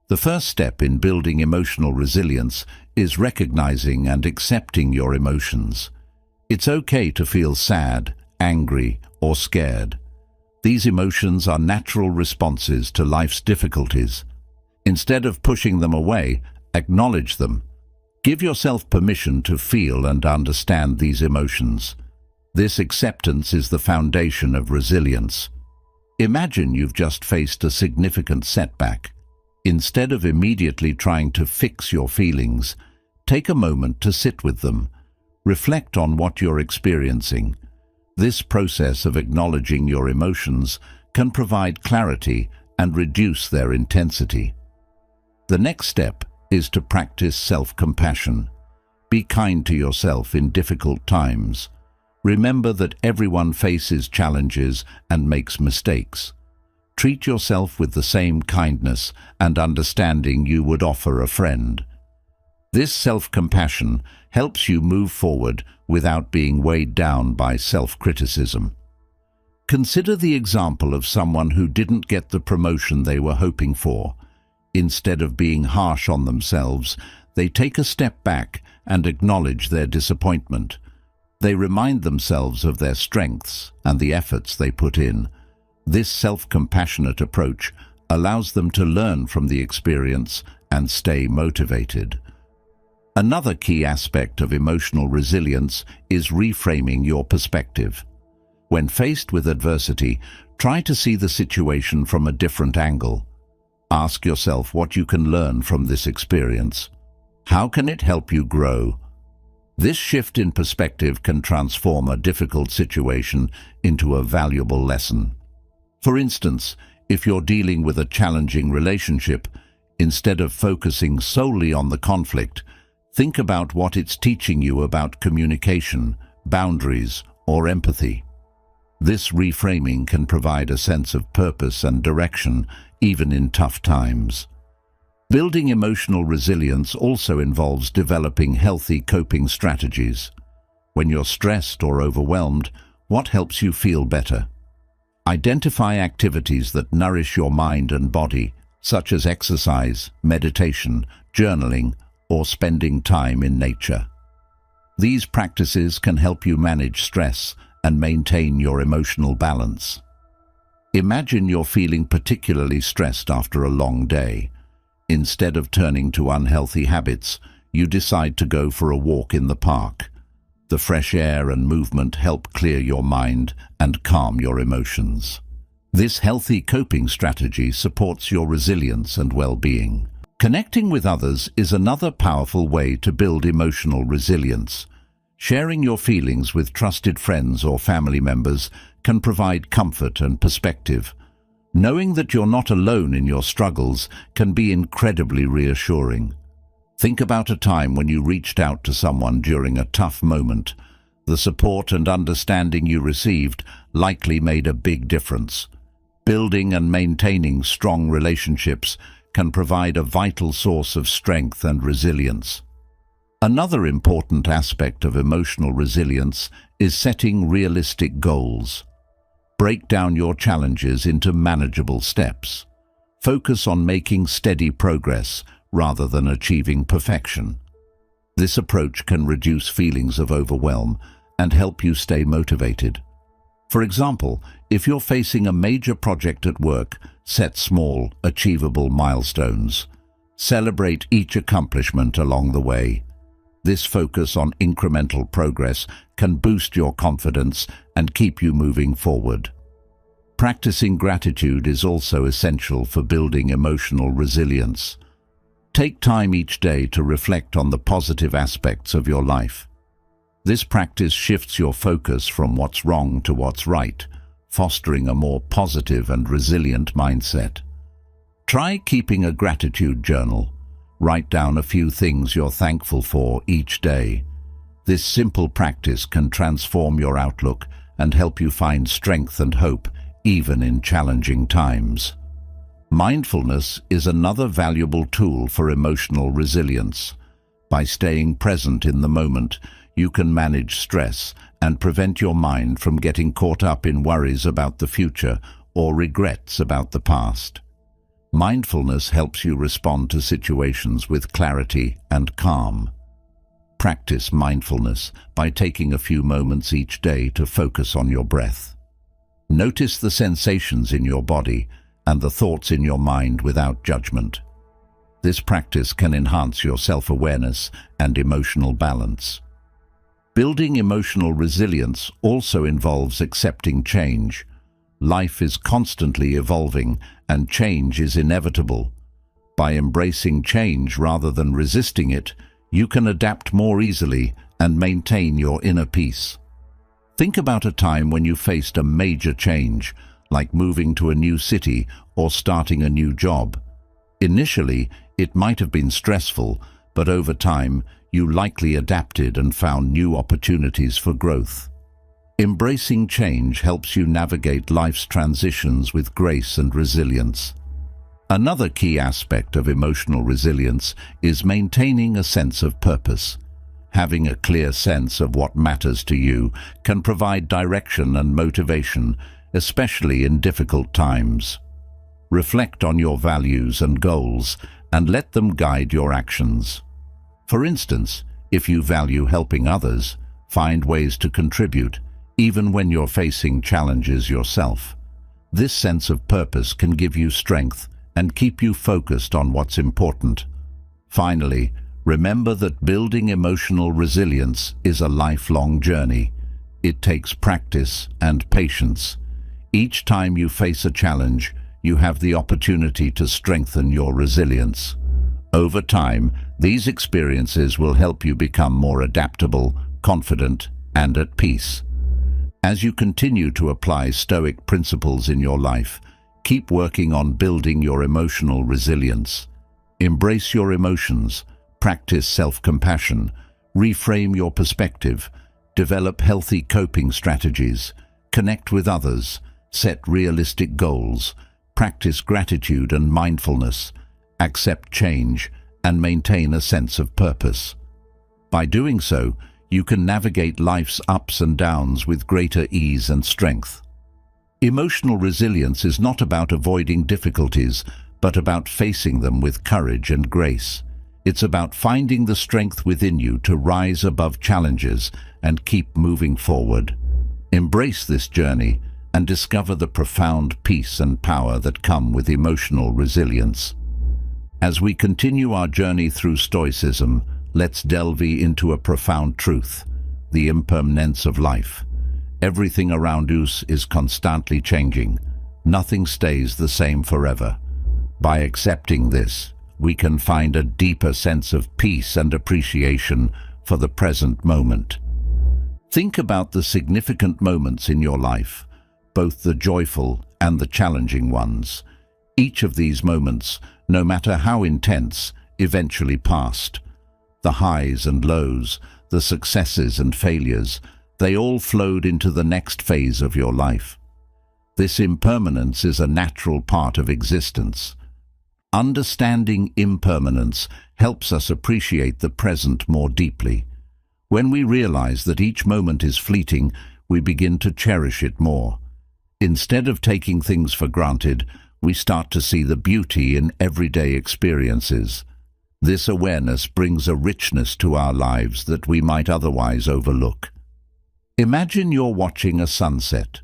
The first step in building emotional resilience is recognizing and accepting your emotions. It's okay to feel sad, angry, or scared. These emotions are natural responses to life's difficulties. Instead of pushing them away, acknowledge them. Give yourself permission to feel and understand these emotions. This acceptance is the foundation of resilience. Imagine you've just faced a significant setback. Instead of immediately trying to fix your feelings, take a moment to sit with them. Reflect on what you're experiencing. This process of acknowledging your emotions can provide clarity and reduce their intensity. The next step is to practice self-compassion. Be kind to yourself in difficult times. Remember that everyone faces challenges and makes mistakes. Treat yourself with the same kindness and understanding you would offer a friend. This self-compassion helps you move forward without being weighed down by self-criticism. Consider the example of someone who didn't get the promotion they were hoping for. Instead of being harsh on themselves, they take a step back and acknowledge their disappointment. They remind themselves of their strengths and the efforts they put in. This self-compassionate approach allows them to learn from the experience and stay motivated. Another key aspect of emotional resilience is reframing your perspective. When faced with adversity, try to see the situation from a different angle. Ask yourself what you can learn from this experience. How can it help you grow? This shift in perspective can transform a difficult situation into a valuable lesson. For instance, if you're dealing with a challenging relationship, instead of focusing solely on the conflict, think about what it's teaching you about communication, boundaries, or empathy. This reframing can provide a sense of purpose and direction, even in tough times. Building emotional resilience also involves developing healthy coping strategies. When you're stressed or overwhelmed, what helps you feel better? Identify activities that nourish your mind and body, such as exercise, meditation, journaling, or spending time in nature. These practices can help you manage stress and maintain your emotional balance. Imagine you're feeling particularly stressed after a long day. Instead of turning to unhealthy habits, you decide to go for a walk in the park. The fresh air and movement help clear your mind and calm your emotions. This healthy coping strategy supports your resilience and well-being. Connecting with others is another powerful way to build emotional resilience. Sharing your feelings with trusted friends or family members can provide comfort and perspective. Knowing that you're not alone in your struggles can be incredibly reassuring. Think about a time when you reached out to someone during a tough moment. The support and understanding you received likely made a big difference. Building and maintaining strong relationships can provide a vital source of strength and resilience. Another important aspect of emotional resilience is setting realistic goals. Break down your challenges into manageable steps. Focus on making steady progress rather than achieving perfection. This approach can reduce feelings of overwhelm and help you stay motivated. For example, if you're facing a major project at work, set small, achievable milestones. Celebrate each accomplishment along the way. This focus on incremental progress can boost your confidence and keep you moving forward. Practicing gratitude is also essential for building emotional resilience. Take time each day to reflect on the positive aspects of your life. This practice shifts your focus from what's wrong to what's right, fostering a more positive and resilient mindset. Try keeping a gratitude journal. Write down a few things you're thankful for each day. This simple practice can transform your outlook and help you find strength and hope even in challenging times. Mindfulness is another valuable tool for emotional resilience. By staying present in the moment, you can manage stress and prevent your mind from getting caught up in worries about the future or regrets about the past. Mindfulness helps you respond to situations with clarity and calm. Practice mindfulness by taking a few moments each day to focus on your breath. Notice the sensations in your body and the thoughts in your mind without judgment. This practice can enhance your self-awareness and emotional balance. Building emotional resilience also involves accepting change. Life is constantly evolving and change is inevitable. By embracing change rather than resisting it, you can adapt more easily and maintain your inner peace. Think about a time when you faced a major change, like moving to a new city or starting a new job. Initially, it might have been stressful, but over time, you likely adapted and found new opportunities for growth. Embracing change helps you navigate life's transitions with grace and resilience. Another key aspect of emotional resilience is maintaining a sense of purpose. Having a clear sense of what matters to you can provide direction and motivation, especially in difficult times. Reflect on your values and goals and let them guide your actions. For instance, if you value helping others, find ways to contribute, even when you're facing challenges yourself. This sense of purpose can give you strength and keep you focused on what's important. Finally, remember that building emotional resilience is a lifelong journey. It takes practice and patience. Each time you face a challenge, you have the opportunity to strengthen your resilience. Over time, these experiences will help you become more adaptable, confident, and at peace. As you continue to apply Stoic principles in your life, keep working on building your emotional resilience. Embrace your emotions, practice self-compassion, reframe your perspective, develop healthy coping strategies, connect with others, set realistic goals, practice gratitude and mindfulness, accept change, and maintain a sense of purpose. By doing so, you can navigate life's ups and downs with greater ease and strength. Emotional resilience is not about avoiding difficulties, but about facing them with courage and grace. It's about finding the strength within you to rise above challenges and keep moving forward. Embrace this journey and discover the profound peace and power that come with emotional resilience. As we continue our journey through Stoicism, let's delve into a profound truth: the impermanence of life. Everything around us is constantly changing. Nothing stays the same forever. By accepting this, we can find a deeper sense of peace and appreciation for the present moment. Think about the significant moments in your life, both the joyful and the challenging ones. Each of these moments, no matter how intense, eventually passed. The highs and lows, the successes and failures, they all flowed into the next phase of your life. This impermanence is a natural part of existence. Understanding impermanence helps us appreciate the present more deeply. When we realize that each moment is fleeting, we begin to cherish it more. Instead of taking things for granted, we start to see the beauty in everyday experiences. This awareness brings a richness to our lives that we might otherwise overlook. Imagine you're watching a sunset.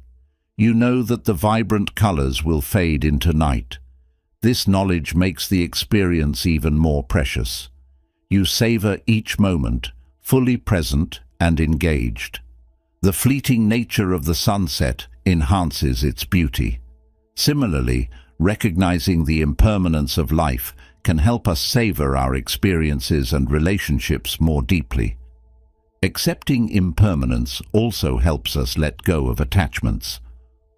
You know that the vibrant colors will fade into night. This knowledge makes the experience even more precious. You savor each moment, fully present and engaged. The fleeting nature of the sunset enhances its beauty. Similarly, recognizing the impermanence of life can help us savor our experiences and relationships more deeply. Accepting impermanence also helps us let go of attachments.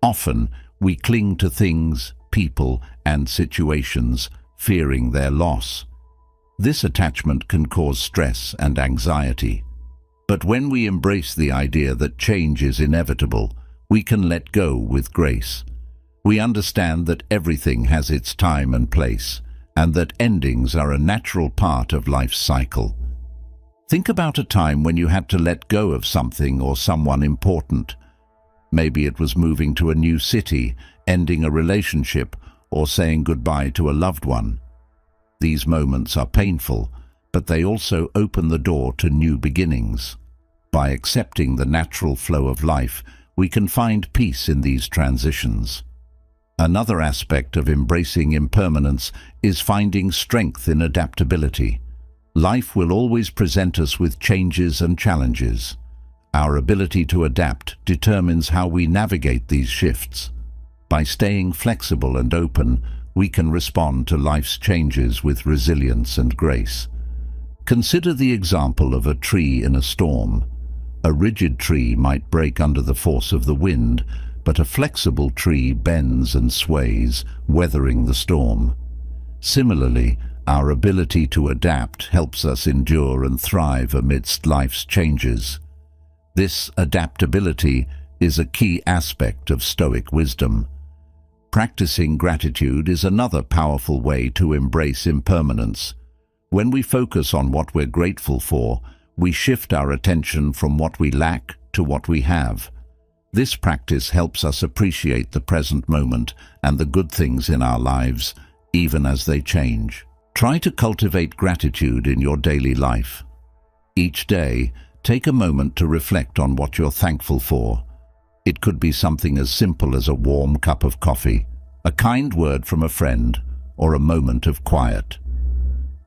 Often, we cling to things, people, and situations, fearing their loss. This attachment can cause stress and anxiety. But when we embrace the idea that change is inevitable, we can let go with grace. We understand that everything has its time and place, and that endings are a natural part of life's cycle. Think about a time when you had to let go of something or someone important. Maybe it was moving to a new city, ending a relationship, or saying goodbye to a loved one. These moments are painful, but they also open the door to new beginnings. By accepting the natural flow of life, we can find peace in these transitions. Another aspect of embracing impermanence is finding strength in adaptability. Life will always present us with changes and challenges. Our ability to adapt determines how we navigate these shifts. By staying flexible and open, we can respond to life's changes with resilience and grace. Consider the example of a tree in a storm. A rigid tree might break under the force of the wind, but a flexible tree bends and sways, weathering the storm. Similarly, our ability to adapt helps us endure and thrive amidst life's changes. This adaptability is a key aspect of Stoic wisdom. Practicing gratitude is another powerful way to embrace impermanence. When we focus on what we're grateful for, we shift our attention from what we lack to what we have. This practice helps us appreciate the present moment and the good things in our lives, even as they change. Try to cultivate gratitude in your daily life. Each day, take a moment to reflect on what you're thankful for. It could be something as simple as a warm cup of coffee, a kind word from a friend, or a moment of quiet.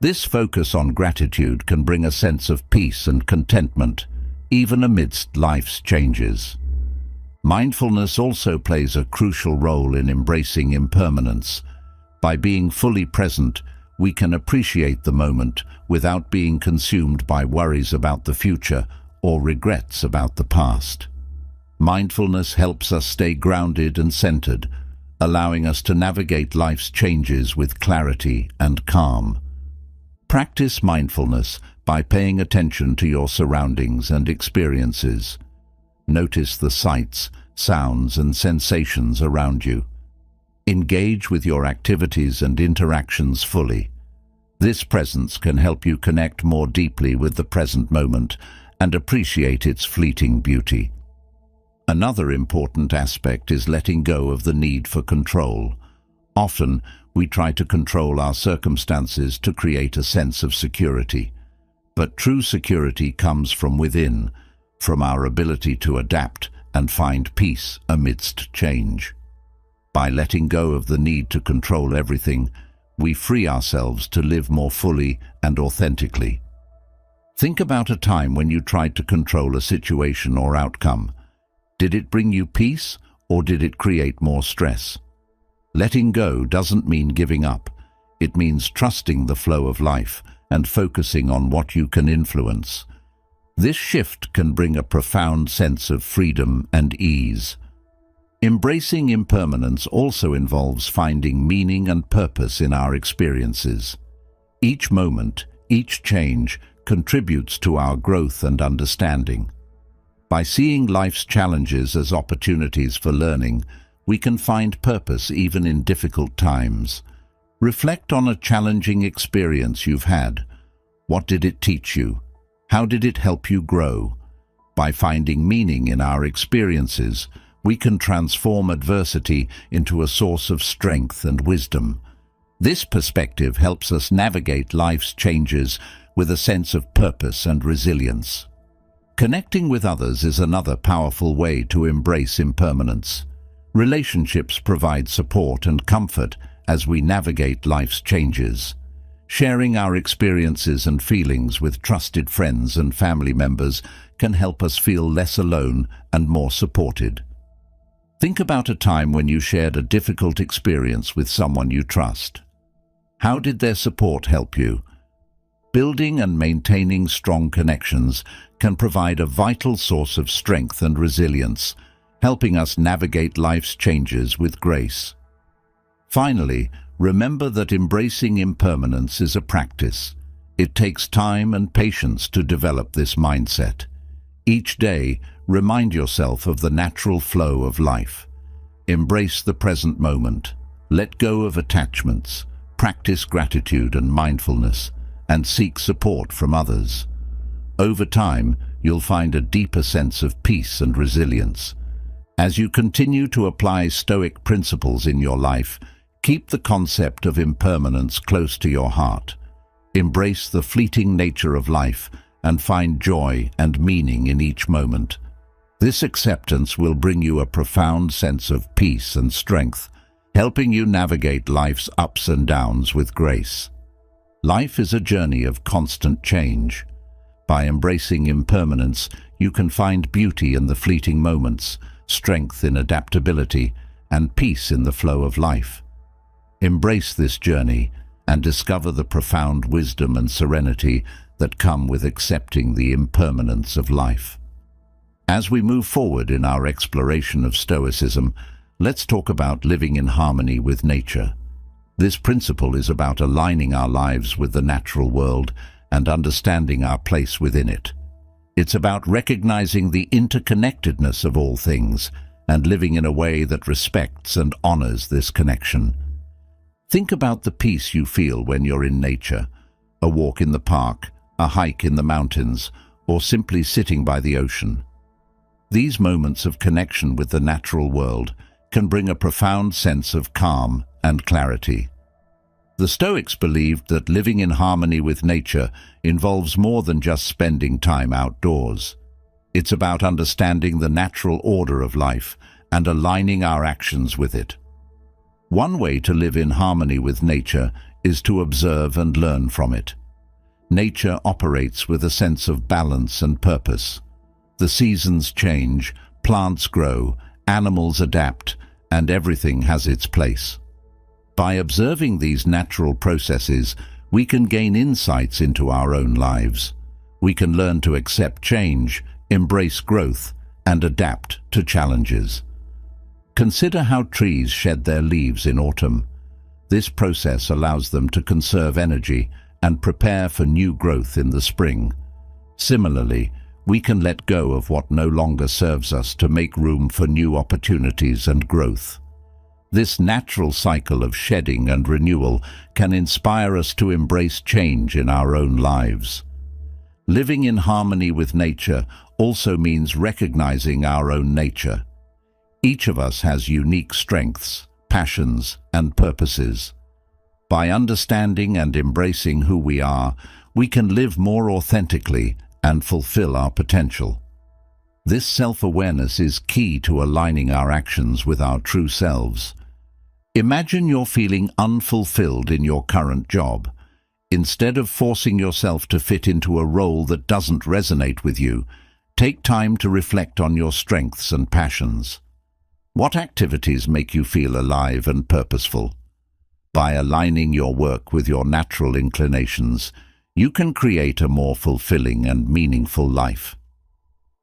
This focus on gratitude can bring a sense of peace and contentment, even amidst life's changes. Mindfulness also plays a crucial role in embracing impermanence. By being fully present, we can appreciate the moment without being consumed by worries about the future or regrets about the past. Mindfulness helps us stay grounded and centered, allowing us to navigate life's changes with clarity and calm. Practice mindfulness by paying attention to your surroundings and experiences. Notice the sights, sounds, and sensations around you. Engage with your activities and interactions fully. This presence can help you connect more deeply with the present moment and appreciate its fleeting beauty. Another important aspect is letting go of the need for control. Often, we try to control our circumstances to create a sense of security. But true security comes from within, from our ability to adapt and find peace amidst change. By letting go of the need to control everything, we free ourselves to live more fully and authentically. Think about a time when you tried to control a situation or outcome. Did it bring you peace, or did it create more stress? Letting go doesn't mean giving up. It means trusting the flow of life and focusing on what you can influence. This shift can bring a profound sense of freedom and ease. Embracing impermanence also involves finding meaning and purpose in our experiences. Each moment, each change, contributes to our growth and understanding. By seeing life's challenges as opportunities for learning, we can find purpose even in difficult times. Reflect on a challenging experience you've had. What did it teach you? How did it help you grow? By finding meaning in our experiences, we can transform adversity into a source of strength and wisdom. This perspective helps us navigate life's changes with a sense of purpose and resilience. Connecting with others is another powerful way to embrace impermanence. Relationships provide support and comfort as we navigate life's changes. Sharing our experiences and feelings with trusted friends and family members can help us feel less alone and more supported. Think about a time when you shared a difficult experience with someone you trust. How did their support help you? Building and maintaining strong connections can provide a vital source of strength and resilience, helping us navigate life's changes with grace. Finally, remember that embracing impermanence is a practice. It takes time and patience to develop this mindset. Each day, remind yourself of the natural flow of life. Embrace the present moment. Let go of attachments. Practice gratitude and mindfulness, and seek support from others. Over time, you'll find a deeper sense of peace and resilience. As you continue to apply Stoic principles in your life, keep the concept of impermanence close to your heart. Embrace the fleeting nature of life and find joy and meaning in each moment. This acceptance will bring you a profound sense of peace and strength, helping you navigate life's ups and downs with grace. Life is a journey of constant change. By embracing impermanence, you can find beauty in the fleeting moments, strength in adaptability, and peace in the flow of life. Embrace this journey and discover the profound wisdom and serenity that come with accepting the impermanence of life. As we move forward in our exploration of Stoicism, let's talk about living in harmony with nature. This principle is about aligning our lives with the natural world and understanding our place within it. It's about recognizing the interconnectedness of all things and living in a way that respects and honors this connection. Think about the peace you feel when you're in nature, a walk in the park, a hike in the mountains, or simply sitting by the ocean. These moments of connection with the natural world can bring a profound sense of calm and clarity. The Stoics believed that living in harmony with nature involves more than just spending time outdoors. It's about understanding the natural order of life and aligning our actions with it. One way to live in harmony with nature is to observe and learn from it. Nature operates with a sense of balance and purpose. The seasons change, plants grow, animals adapt, and everything has its place. By observing these natural processes, we can gain insights into our own lives. We can learn to accept change, embrace growth, and adapt to challenges. Consider how trees shed their leaves in autumn. This process allows them to conserve energy and prepare for new growth in the spring. Similarly, we can let go of what no longer serves us to make room for new opportunities and growth. This natural cycle of shedding and renewal can inspire us to embrace change in our own lives. Living in harmony with nature also means recognizing our own nature. Each of us has unique strengths, passions, and purposes. By understanding and embracing who we are, we can live more authentically and fulfill our potential. This self-awareness is key to aligning our actions with our true selves. Imagine you're feeling unfulfilled in your current job. Instead of forcing yourself to fit into a role that doesn't resonate with you, take time to reflect on your strengths and passions. What activities make you feel alive and purposeful? By aligning your work with your natural inclinations, you can create a more fulfilling and meaningful life.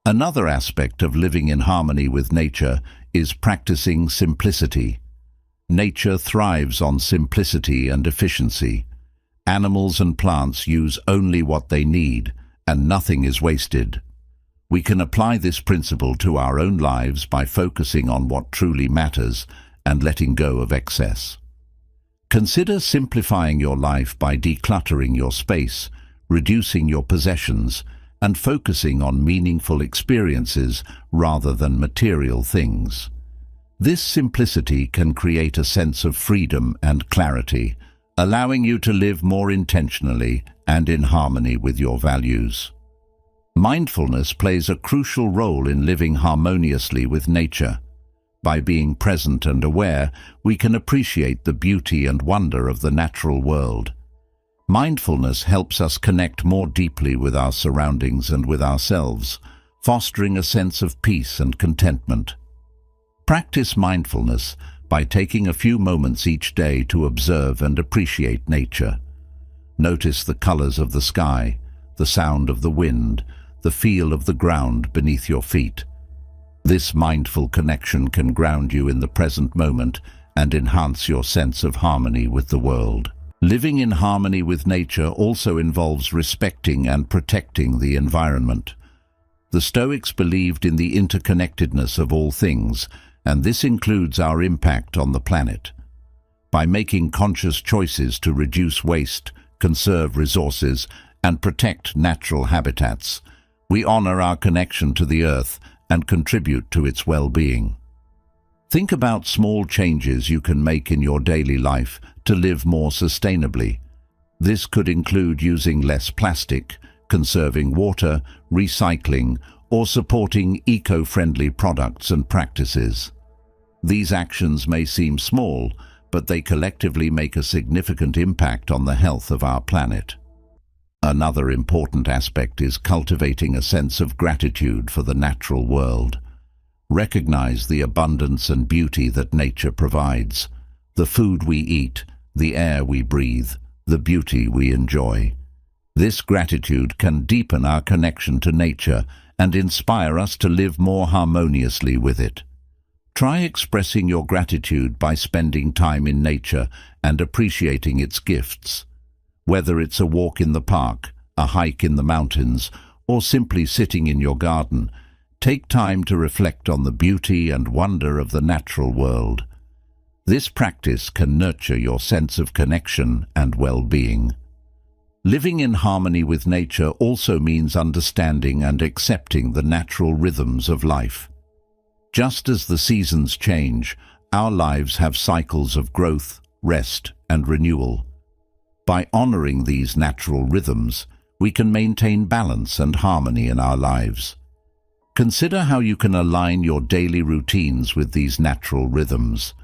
Another aspect of living in harmony with nature is practicing simplicity. Nature thrives on simplicity and efficiency. Animals and plants use only what they need, and nothing is wasted. We can apply this principle to our own lives by focusing on what truly matters and letting go of excess. Consider simplifying your life by decluttering your space, reducing your possessions, and focusing on meaningful experiences rather than material things. This simplicity can create a sense of freedom and clarity, allowing you to live more intentionally and in harmony with your values. Mindfulness plays a crucial role in living harmoniously with nature. By being present and aware, we can appreciate the beauty and wonder of the natural world. Mindfulness helps us connect more deeply with our surroundings and with ourselves, fostering a sense of peace and contentment. Practice mindfulness by taking a few moments each day to observe and appreciate nature. Notice the colors of the sky, the sound of the wind, the feel of the ground beneath your feet. This mindful connection can ground you in the present moment and enhance your sense of harmony with the world. Living in harmony with nature also involves respecting and protecting the environment. The Stoics believed in the interconnectedness of all things, and this includes our impact on the planet. By making conscious choices to reduce waste, conserve resources, and protect natural habitats, we honor our connection to the earth and contribute to its well-being. Think about small changes you can make in your daily life to live more sustainably. This could include using less plastic, conserving water, recycling, or supporting eco-friendly products and practices. These actions may seem small, but they collectively make a significant impact on the health of our planet. Another important aspect is cultivating a sense of gratitude for the natural world. Recognize the abundance and beauty that nature provides, the food we eat, the air we breathe, the beauty we enjoy. This gratitude can deepen our connection to nature and inspire us to live more harmoniously with it. Try expressing your gratitude by spending time in nature and appreciating its gifts. Whether it's a walk in the park, a hike in the mountains, or simply sitting in your garden, take time to reflect on the beauty and wonder of the natural world. This practice can nurture your sense of connection and well-being. Living in harmony with nature also means understanding and accepting the natural rhythms of life. Just as the seasons change, our lives have cycles of growth, rest, and renewal. By honoring these natural rhythms, we can maintain balance and harmony in our lives. Consider how you can align your daily routines with these natural rhythms.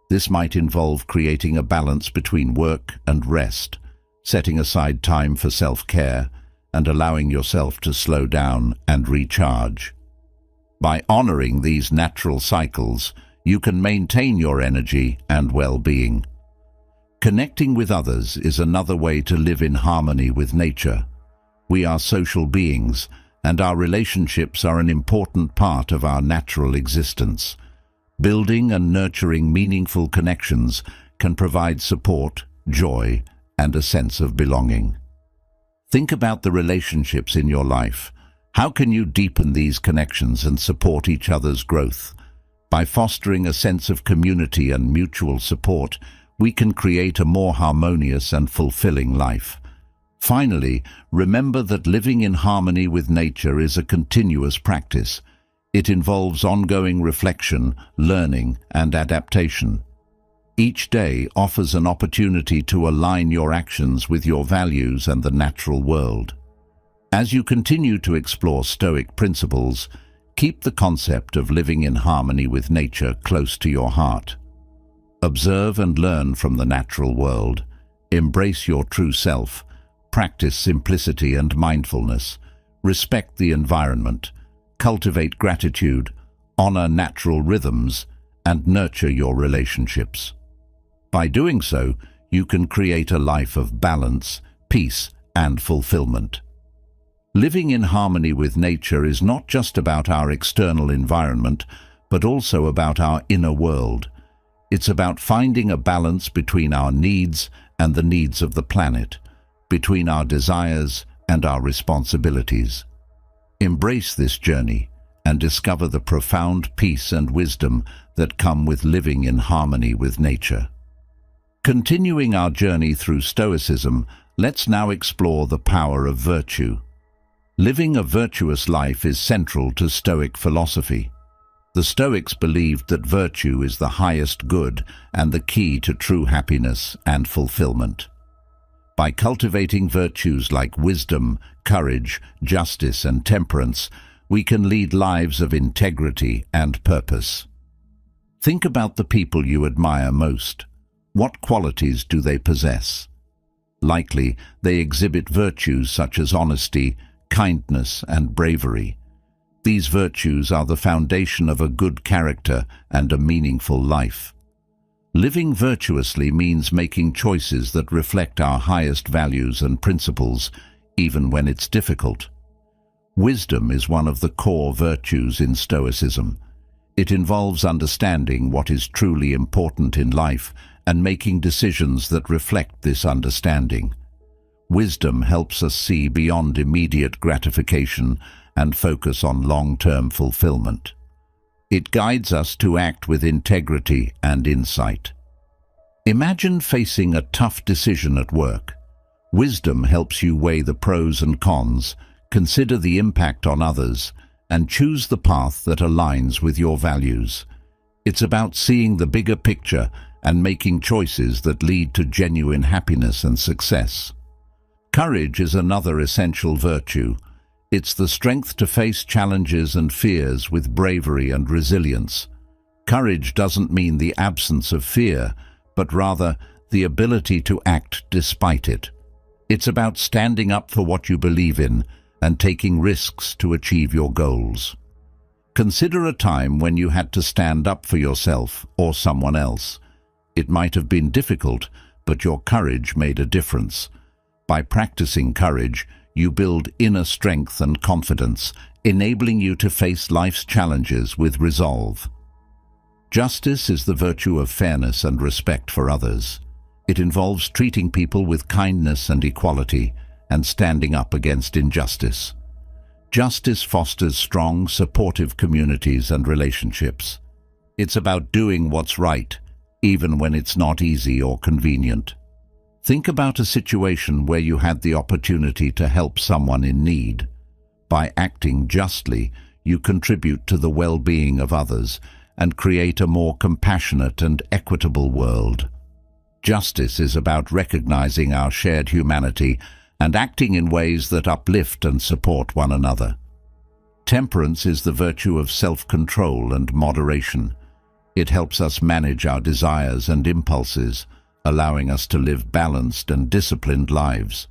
This might involve creating a balance between work and rest, setting aside time for self-care, and allowing yourself to slow down and recharge. By honoring these natural cycles, you can maintain your energy and well-being. Connecting with others is another way to live in harmony with nature. We are social beings, and our relationships are an important part of our natural existence. Building and nurturing meaningful connections can provide support, joy, and a sense of belonging. Think about the relationships in your life. How can you deepen these connections and support each other's growth? By fostering a sense of community and mutual support, we can create a more harmonious and fulfilling life. Finally, remember that living in harmony with nature is a continuous practice. It involves ongoing reflection, learning, and adaptation. Each day offers an opportunity to align your actions with your values and the natural world. As you continue to explore Stoic principles, keep the concept of living in harmony with nature close to your heart. Observe and learn from the natural world. Embrace your true self. Practice simplicity and mindfulness. Respect the environment. Cultivate gratitude. Honor natural rhythms. And nurture your relationships. By doing so, you can create a life of balance, peace, and fulfillment. Living in harmony with nature is not just about our external environment, but also about our inner world. It's about finding a balance between our needs and the needs of the planet, between our desires and our responsibilities. Embrace this journey and discover the profound peace and wisdom that come with living in harmony with nature. Continuing our journey through Stoicism, let's now explore the power of virtue. Living a virtuous life is central to Stoic philosophy. The Stoics believed that virtue is the highest good and the key to true happiness and fulfillment. By cultivating virtues like wisdom, courage, justice, and temperance, we can lead lives of integrity and purpose. Think about the people you admire most. What qualities do they possess? Likely, they exhibit virtues such as honesty, kindness, and bravery. These virtues are the foundation of a good character and a meaningful life. Living virtuously means making choices that reflect our highest values and principles, even when it's difficult. Wisdom is one of the core virtues in Stoicism. It involves understanding what is truly important in life and making decisions that reflect this understanding. Wisdom helps us see beyond immediate gratification and focus on long-term fulfillment. It guides us to act with integrity and insight. Imagine facing a tough decision at work. Wisdom helps you weigh the pros and cons, consider the impact on others, and choose the path that aligns with your values. It's about seeing the bigger picture and making choices that lead to genuine happiness and success. Courage is another essential virtue. It's the strength to face challenges and fears with bravery and resilience. Courage doesn't mean the absence of fear, but rather the ability to act despite it. It's about standing up for what you believe in and taking risks to achieve your goals. Consider a time when you had to stand up for yourself or someone else. It might have been difficult, but your courage made a difference. By practicing courage, you build inner strength and confidence, enabling you to face life's challenges with resolve. Justice is the virtue of fairness and respect for others. It involves treating people with kindness and equality and standing up against injustice. Justice fosters strong, supportive communities and relationships. It's about doing what's right, even when it's not easy or convenient. Think about a situation where you had the opportunity to help someone in need. By acting justly, you contribute to the well-being of others and create a more compassionate and equitable world. Justice is about recognizing our shared humanity and acting in ways that uplift and support one another. Temperance is the virtue of self-control and moderation. It helps us manage our desires and impulses, allowing us to live balanced and disciplined lives.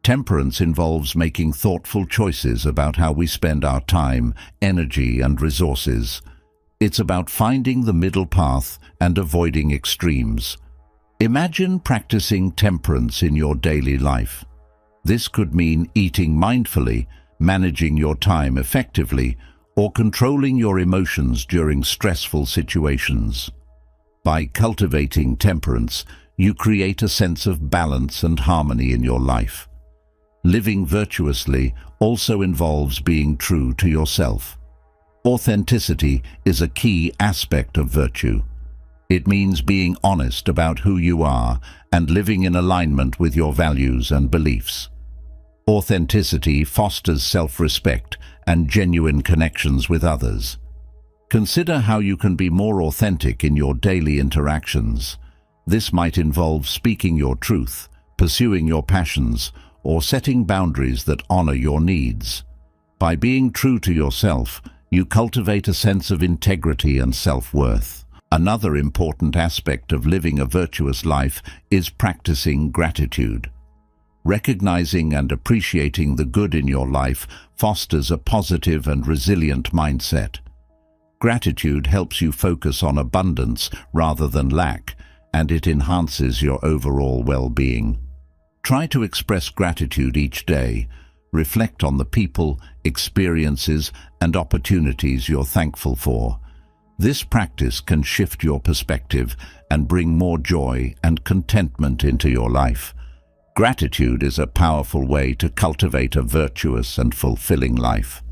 Temperance involves making thoughtful choices about how we spend our time, energy, and resources. It's about finding the middle path and avoiding extremes. Imagine practicing temperance in your daily life. This could mean eating mindfully, managing your time effectively, or controlling your emotions during stressful situations. By cultivating temperance, you create a sense of balance and harmony in your life. Living virtuously also involves being true to yourself. Authenticity is a key aspect of virtue. It means being honest about who you are and living in alignment with your values and beliefs. Authenticity fosters self-respect and genuine connections with others. Consider how you can be more authentic in your daily interactions. This might involve speaking your truth, pursuing your passions, or setting boundaries that honor your needs. By being true to yourself, you cultivate a sense of integrity and self-worth. Another important aspect of living a virtuous life is practicing gratitude. Recognizing and appreciating the good in your life fosters a positive and resilient mindset. Gratitude helps you focus on abundance rather than lack, and it enhances your overall well-being. Try to express gratitude each day. Reflect on the people, experiences, and opportunities you're thankful for. This practice can shift your perspective and bring more joy and contentment into your life. Gratitude is a powerful way to cultivate a virtuous and fulfilling life.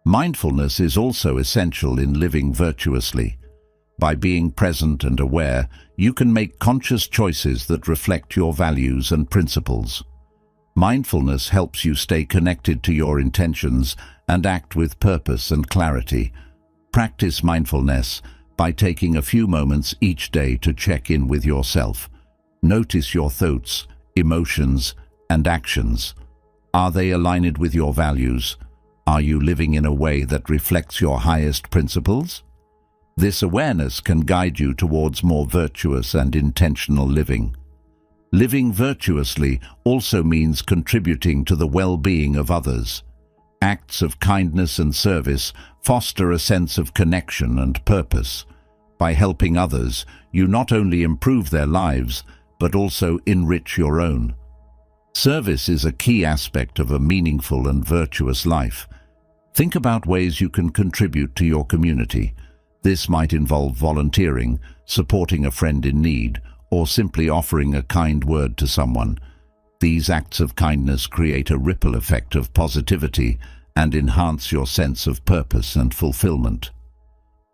Mindfulness is also essential in living virtuously. By being present and aware, you can make conscious choices that reflect your values and principles. Mindfulness helps you stay connected to your intentions and act with purpose and clarity. Practice mindfulness by taking a few moments each day to check in with yourself. Notice your thoughts, emotions, and actions. Are they aligned with your values? Are you living in a way that reflects your highest principles? This awareness can guide you towards more virtuous and intentional living. Living virtuously also means contributing to the well-being of others. Acts of kindness and service foster a sense of connection and purpose. By helping others, you not only improve their lives, but also enrich your own. Service is a key aspect of a meaningful and virtuous life. Think about ways you can contribute to your community. This might involve volunteering, supporting a friend in need, or simply offering a kind word to someone. These acts of kindness create a ripple effect of positivity and enhance your sense of purpose and fulfillment.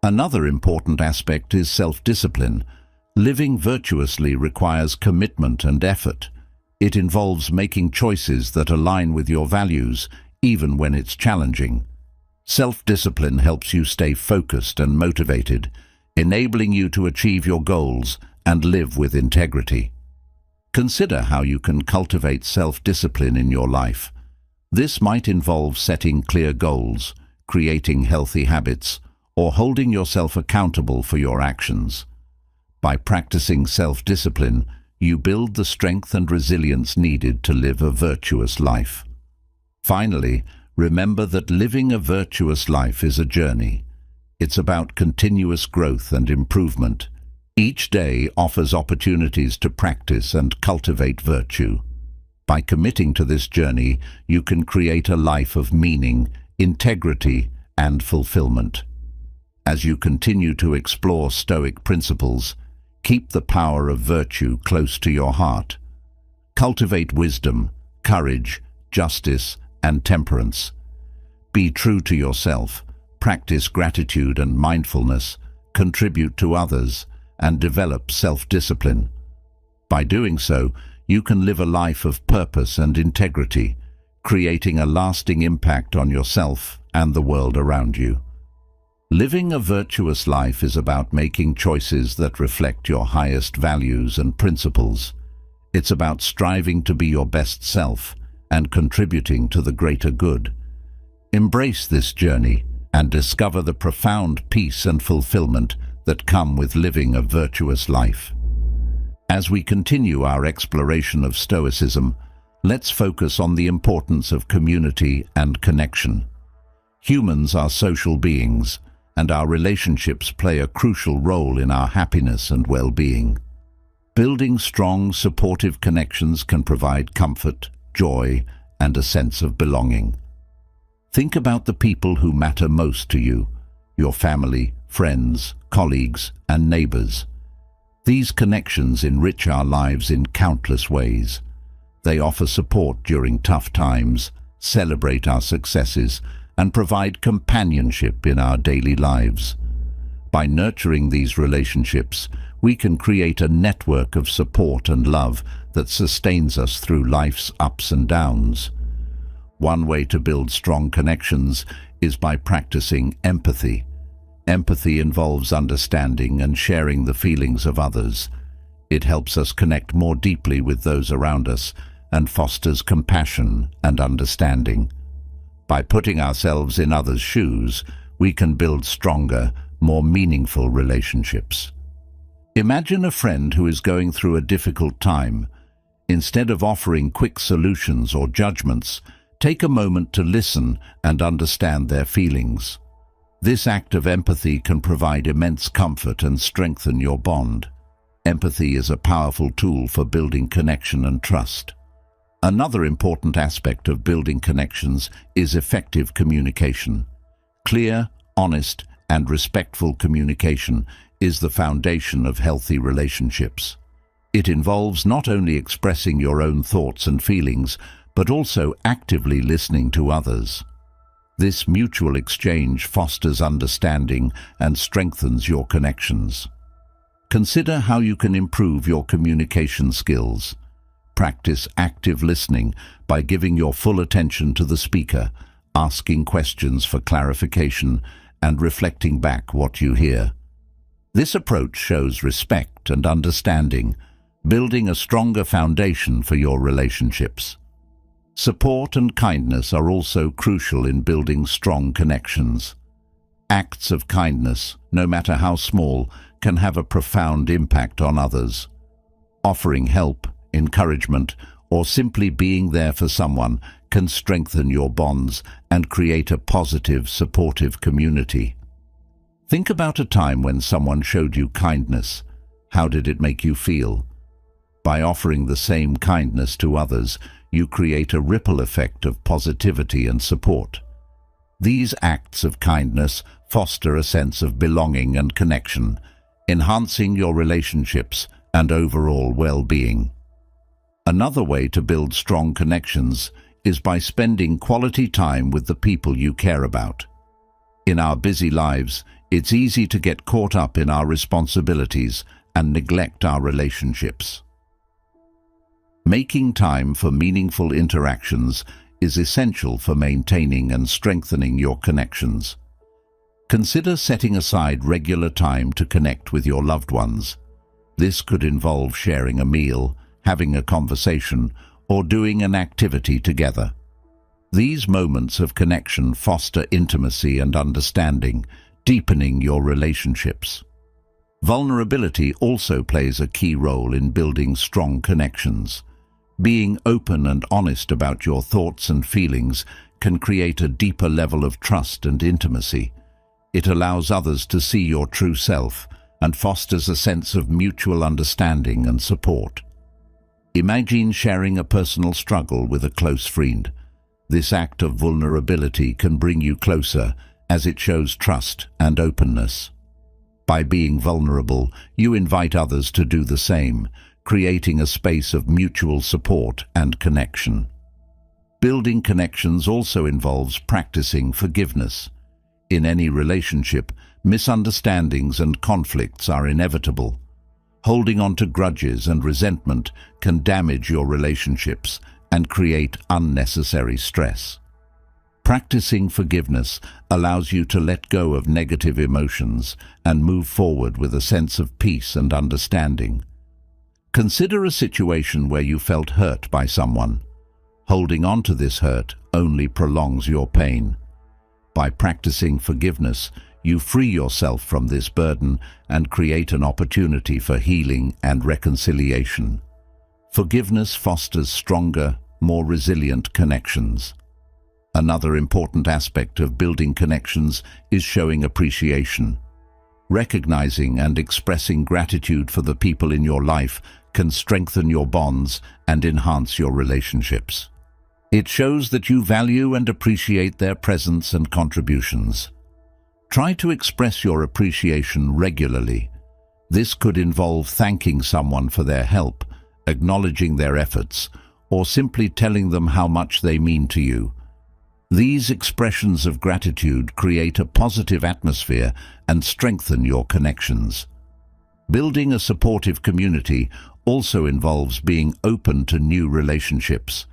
Another important aspect is self-discipline. Living virtuously requires commitment and effort. It involves making choices that align with your values, even when it's challenging. Self-discipline helps you stay focused and motivated, enabling you to achieve your goals and live with integrity. Consider how you can cultivate self-discipline in your life. This might involve setting clear goals, creating healthy habits, or holding yourself accountable for your actions. By practicing self-discipline, you build the strength and resilience needed to live a virtuous life. Finally, remember that living a virtuous life is a journey. It's about continuous growth and improvement. Each day offers opportunities to practice and cultivate virtue. By committing to this journey, you can create a life of meaning, integrity, and fulfillment. As you continue to explore Stoic principles, keep the power of virtue close to your heart. Cultivate wisdom, courage, justice, and temperance. Be true to yourself, practice gratitude and mindfulness, contribute to others, and develop self-discipline. By doing so, you can live a life of purpose and integrity, creating a lasting impact on yourself and the world around you. Living a virtuous life is about making choices that reflect your highest values and principles. It's about striving to be your best self and contributing to the greater good. Embrace this journey and discover the profound peace and fulfillment that come with living a virtuous life. As we continue our exploration of Stoicism, let's focus on the importance of community and connection. Humans are social beings, and our relationships play a crucial role in our happiness and well-being. Building strong, supportive connections can provide comfort, joy, and a sense of belonging. Think about the people who matter most to you, your family, friends, colleagues, and neighbors. These connections enrich our lives in countless ways. They offer support during tough times, celebrate our successes, and provide companionship in our daily lives. By nurturing these relationships, we can create a network of support and love that sustains us through life's ups and downs. One way to build strong connections is by practicing empathy. Empathy involves understanding and sharing the feelings of others. It helps us connect more deeply with those around us and fosters compassion and understanding. By putting ourselves in others' shoes, we can build stronger, more meaningful relationships. Imagine a friend who is going through a difficult time. Instead of offering quick solutions or judgments, take a moment to listen and understand their feelings. This act of empathy can provide immense comfort and strengthen your bond. Empathy is a powerful tool for building connection and trust. Another important aspect of building connections is effective communication. Clear, honest, and respectful communication is the foundation of healthy relationships. It involves not only expressing your own thoughts and feelings, but also actively listening to others. This mutual exchange fosters understanding and strengthens your connections. Consider how you can improve your communication skills. Practice active listening by giving your full attention to the speaker, asking questions for clarification, and reflecting back what you hear. This approach shows respect and understanding, building a stronger foundation for your relationships. Support and kindness are also crucial in building strong connections. Acts of kindness, no matter how small, can have a profound impact on others. Offering help, encouragement, or simply being there for someone can strengthen your bonds and create a positive, supportive community. Think about a time when someone showed you kindness. How did it make you feel? By offering the same kindness to others, you create a ripple effect of positivity and support. These acts of kindness foster a sense of belonging and connection, enhancing your relationships and overall well-being. Another way to build strong connections is by spending quality time with the people you care about. In our busy lives, it's easy to get caught up in our responsibilities and neglect our relationships. Making time for meaningful interactions is essential for maintaining and strengthening your connections. Consider setting aside regular time to connect with your loved ones. This could involve sharing a meal, having a conversation, or doing an activity together. These moments of connection foster intimacy and understanding, deepening your relationships. Vulnerability also plays a key role in building strong connections. Being open and honest about your thoughts and feelings can create a deeper level of trust and intimacy. It allows others to see your true self and fosters a sense of mutual understanding and support. Imagine sharing a personal struggle with a close friend. This act of vulnerability can bring you closer as it shows trust and openness. By being vulnerable, you invite others to do the same, creating a space of mutual support and connection. Building connections also involves practicing forgiveness. In any relationship, misunderstandings and conflicts are inevitable. Holding on to grudges and resentment can damage your relationships and create unnecessary stress. Practicing forgiveness allows you to let go of negative emotions and move forward with a sense of peace and understanding. Consider a situation where you felt hurt by someone. Holding on to this hurt only prolongs your pain. By practicing forgiveness, you free yourself from this burden and create an opportunity for healing and reconciliation. Forgiveness fosters stronger, more resilient connections. Another important aspect of building connections is showing appreciation. Recognizing and expressing gratitude for the people in your life can strengthen your bonds and enhance your relationships. It shows that you value and appreciate their presence and contributions. Try to express your appreciation regularly. This could involve thanking someone for their help, acknowledging their efforts, or simply telling them how much they mean to you. These expressions of gratitude create a positive atmosphere and strengthen your connections. Building a supportive community also involves being open to new relationships.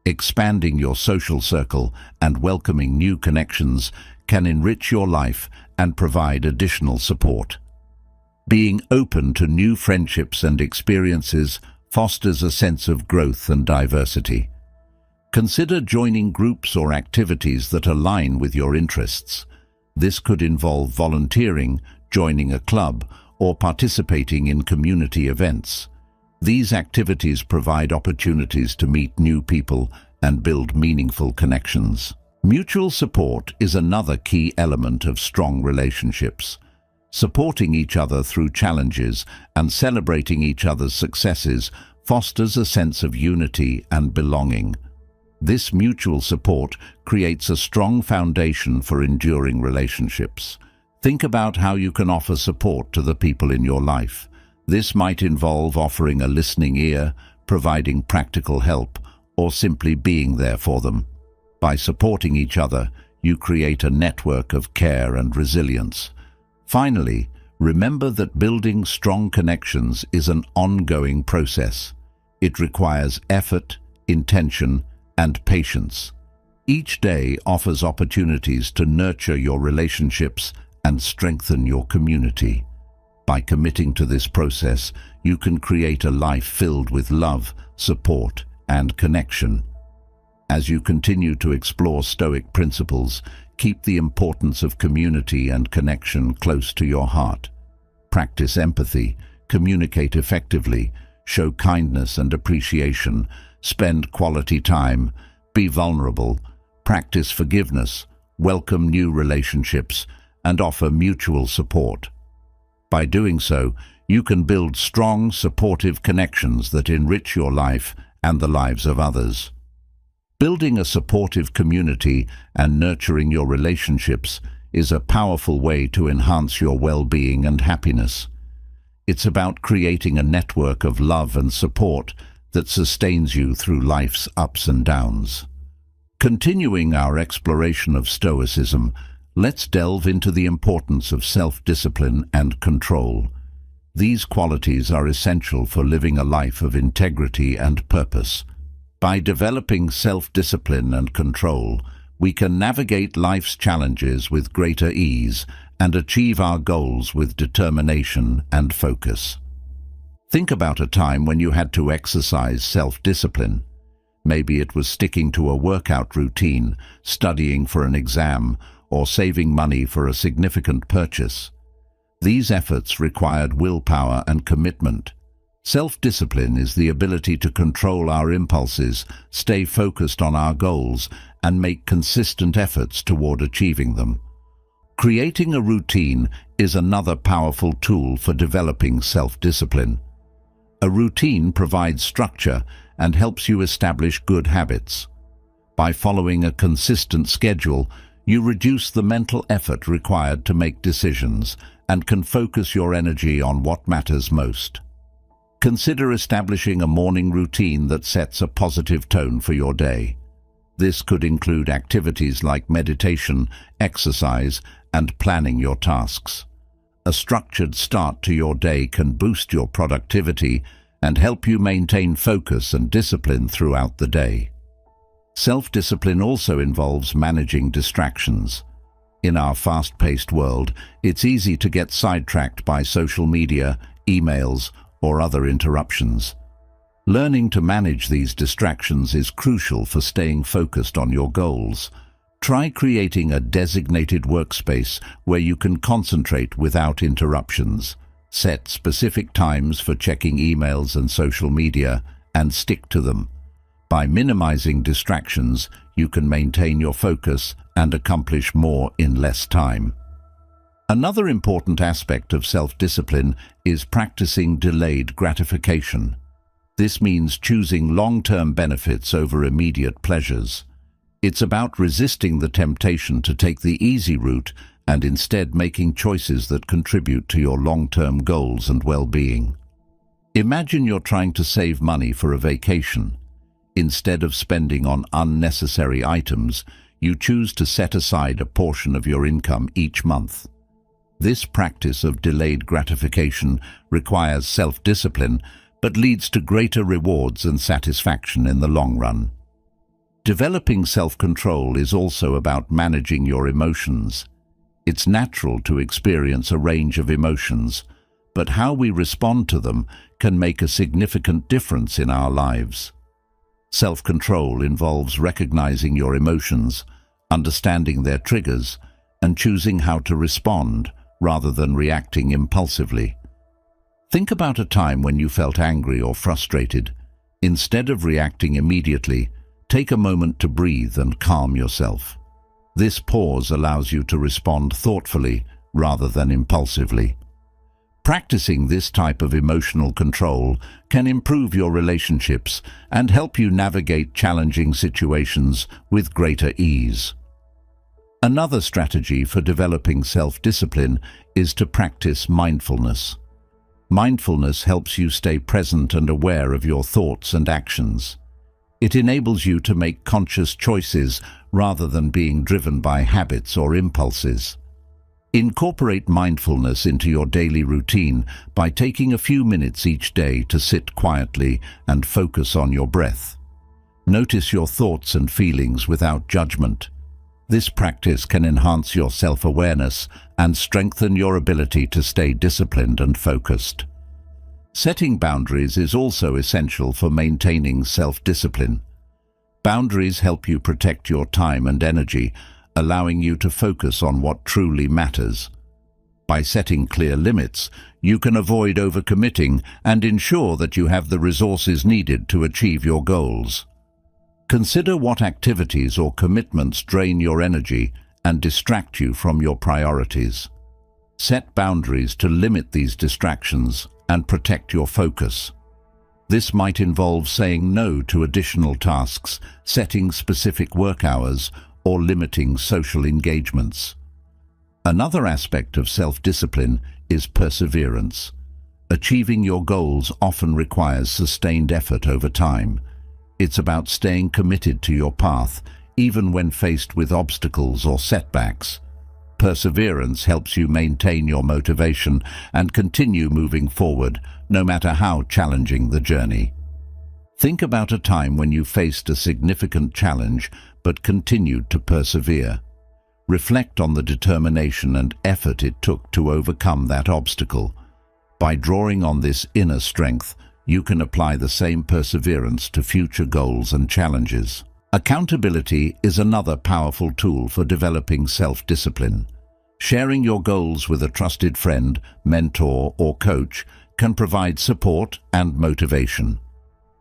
Expanding your social circle and welcoming new connections can enrich your life and provide additional support. Being open to new friendships and experiences fosters a sense of growth and diversity. Consider joining groups or activities that align with your interests. This could involve volunteering, joining a club, or participating in community events. These activities provide opportunities to meet new people and build meaningful connections. Mutual support is another key element of strong relationships. Supporting each other through challenges and celebrating each other's successes fosters a sense of unity and belonging. This mutual support creates a strong foundation for enduring relationships. Think about how you can offer support to the people in your life. This might involve offering a listening ear, providing practical help, or simply being there for them. By supporting each other, you create a network of care and resilience. Finally, remember that building strong connections is an ongoing process. It requires effort, intention, and patience. Each day offers opportunities to nurture your relationships and strengthen your community. By committing to this process, you can create a life filled with love, support, and connection. As you continue to explore Stoic principles, keep the importance of community and connection close to your heart. Practice empathy, communicate effectively, show kindness and appreciation, spend quality time, be vulnerable, practice forgiveness, welcome new relationships, and offer mutual support. By doing so, you can build strong, supportive connections that enrich your life and the lives of others. Building a supportive community and nurturing your relationships is a powerful way to enhance your well-being and happiness. It's about creating a network of love and support that sustains you through life's ups and downs. Continuing our exploration of Stoicism, let's delve into the importance of self-discipline and control. These qualities are essential for living a life of integrity and purpose. By developing self-discipline and control, we can navigate life's challenges with greater ease and achieve our goals with determination and focus. Think about a time when you had to exercise self-discipline. Maybe it was sticking to a workout routine, studying for an exam, or saving money for a significant purchase. These efforts required willpower and commitment. Self-discipline is the ability to control our impulses, stay focused on our goals, and make consistent efforts toward achieving them. Creating a routine is another powerful tool for developing self-discipline. A routine provides structure and helps you establish good habits. By following a consistent schedule, you reduce the mental effort required to make decisions and can focus your energy on what matters most. Consider establishing a morning routine that sets a positive tone for your day. This could include activities like meditation, exercise, and planning your tasks. A structured start to your day can boost your productivity and help you maintain focus and discipline throughout the day. Self-discipline also involves managing distractions. In our fast-paced world, it's easy to get sidetracked by social media, emails, or other interruptions. Learning to manage these distractions is crucial for staying focused on your goals. Try creating a designated workspace where you can concentrate without interruptions. Set specific times for checking emails and social media, and stick to them. By minimizing distractions, you can maintain your focus and accomplish more in less time. Another important aspect of self-discipline is practicing delayed gratification. This means choosing long-term benefits over immediate pleasures. It's about resisting the temptation to take the easy route and instead making choices that contribute to your long-term goals and well-being. Imagine you're trying to save money for a vacation. Instead of spending on unnecessary items, you choose to set aside a portion of your income each month. This practice of delayed gratification requires self-discipline, but leads to greater rewards and satisfaction in the long run. Developing self-control is also about managing your emotions. It's natural to experience a range of emotions, but how we respond to them can make a significant difference in our lives. Self-control involves recognizing your emotions, understanding their triggers, and choosing how to respond rather than reacting impulsively. Think about a time when you felt angry or frustrated. Instead of reacting immediately, take a moment to breathe and calm yourself. This pause allows you to respond thoughtfully rather than impulsively. Practicing this type of emotional control can improve your relationships and help you navigate challenging situations with greater ease. Another strategy for developing self-discipline is to practice mindfulness. Mindfulness helps you stay present and aware of your thoughts and actions. It enables you to make conscious choices rather than being driven by habits or impulses. Incorporate mindfulness into your daily routine by taking a few minutes each day to sit quietly and focus on your breath. Notice your thoughts and feelings without judgment. This practice can enhance your self-awareness and strengthen your ability to stay disciplined and focused. Setting boundaries is also essential for maintaining self-discipline. Boundaries help you protect your time and energy, allowing you to focus on what truly matters. By setting clear limits, you can avoid overcommitting and ensure that you have the resources needed to achieve your goals. Consider what activities or commitments drain your energy and distract you from your priorities. Set boundaries to limit these distractions and protect your focus. This might involve saying no to additional tasks, setting specific work hours, or limiting social engagements. Another aspect of self-discipline is perseverance. Achieving your goals often requires sustained effort over time. It's about staying committed to your path, even when faced with obstacles or setbacks. Perseverance helps you maintain your motivation and continue moving forward, no matter how challenging the journey. Think about a time when you faced a significant challenge but continued to persevere. Reflect on the determination and effort it took to overcome that obstacle. By drawing on this inner strength, you can apply the same perseverance to future goals and challenges. Accountability is another powerful tool for developing self-discipline. Sharing your goals with a trusted friend, mentor, or coach can provide support and motivation.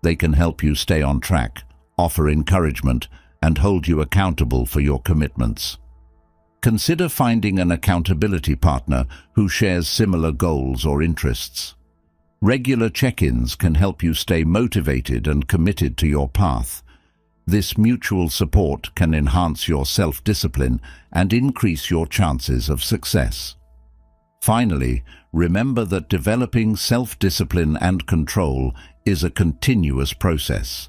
They can help you stay on track, offer encouragement, and hold you accountable for your commitments. Consider finding an accountability partner who shares similar goals or interests. Regular check-ins can help you stay motivated and committed to your path. This mutual support can enhance your self-discipline and increase your chances of success. Finally, remember that developing self-discipline and control is a continuous process.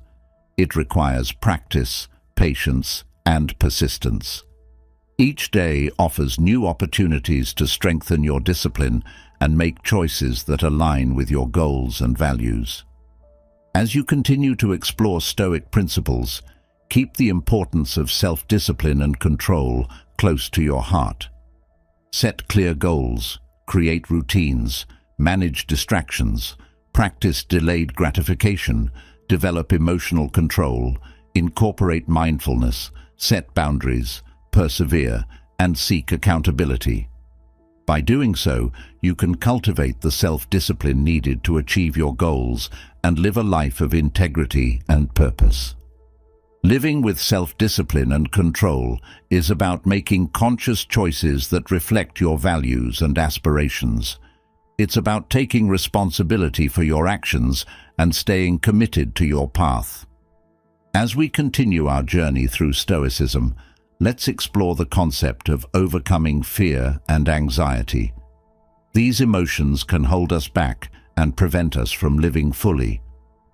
It requires practice, patience, and persistence. Each day offers new opportunities to strengthen your discipline and make choices that align with your goals and values. As you continue to explore Stoic principles, keep the importance of self-discipline and control close to your heart. Set clear goals, create routines, manage distractions, practice delayed gratification, develop emotional control, incorporate mindfulness, set boundaries, persevere, and seek accountability. By doing so, you can cultivate the self-discipline needed to achieve your goals and live a life of integrity and purpose. Living with self-discipline and control is about making conscious choices that reflect your values and aspirations. It's about taking responsibility for your actions and staying committed to your path. As we continue our journey through Stoicism, let's explore the concept of overcoming fear and anxiety. These emotions can hold us back and prevent us from living fully.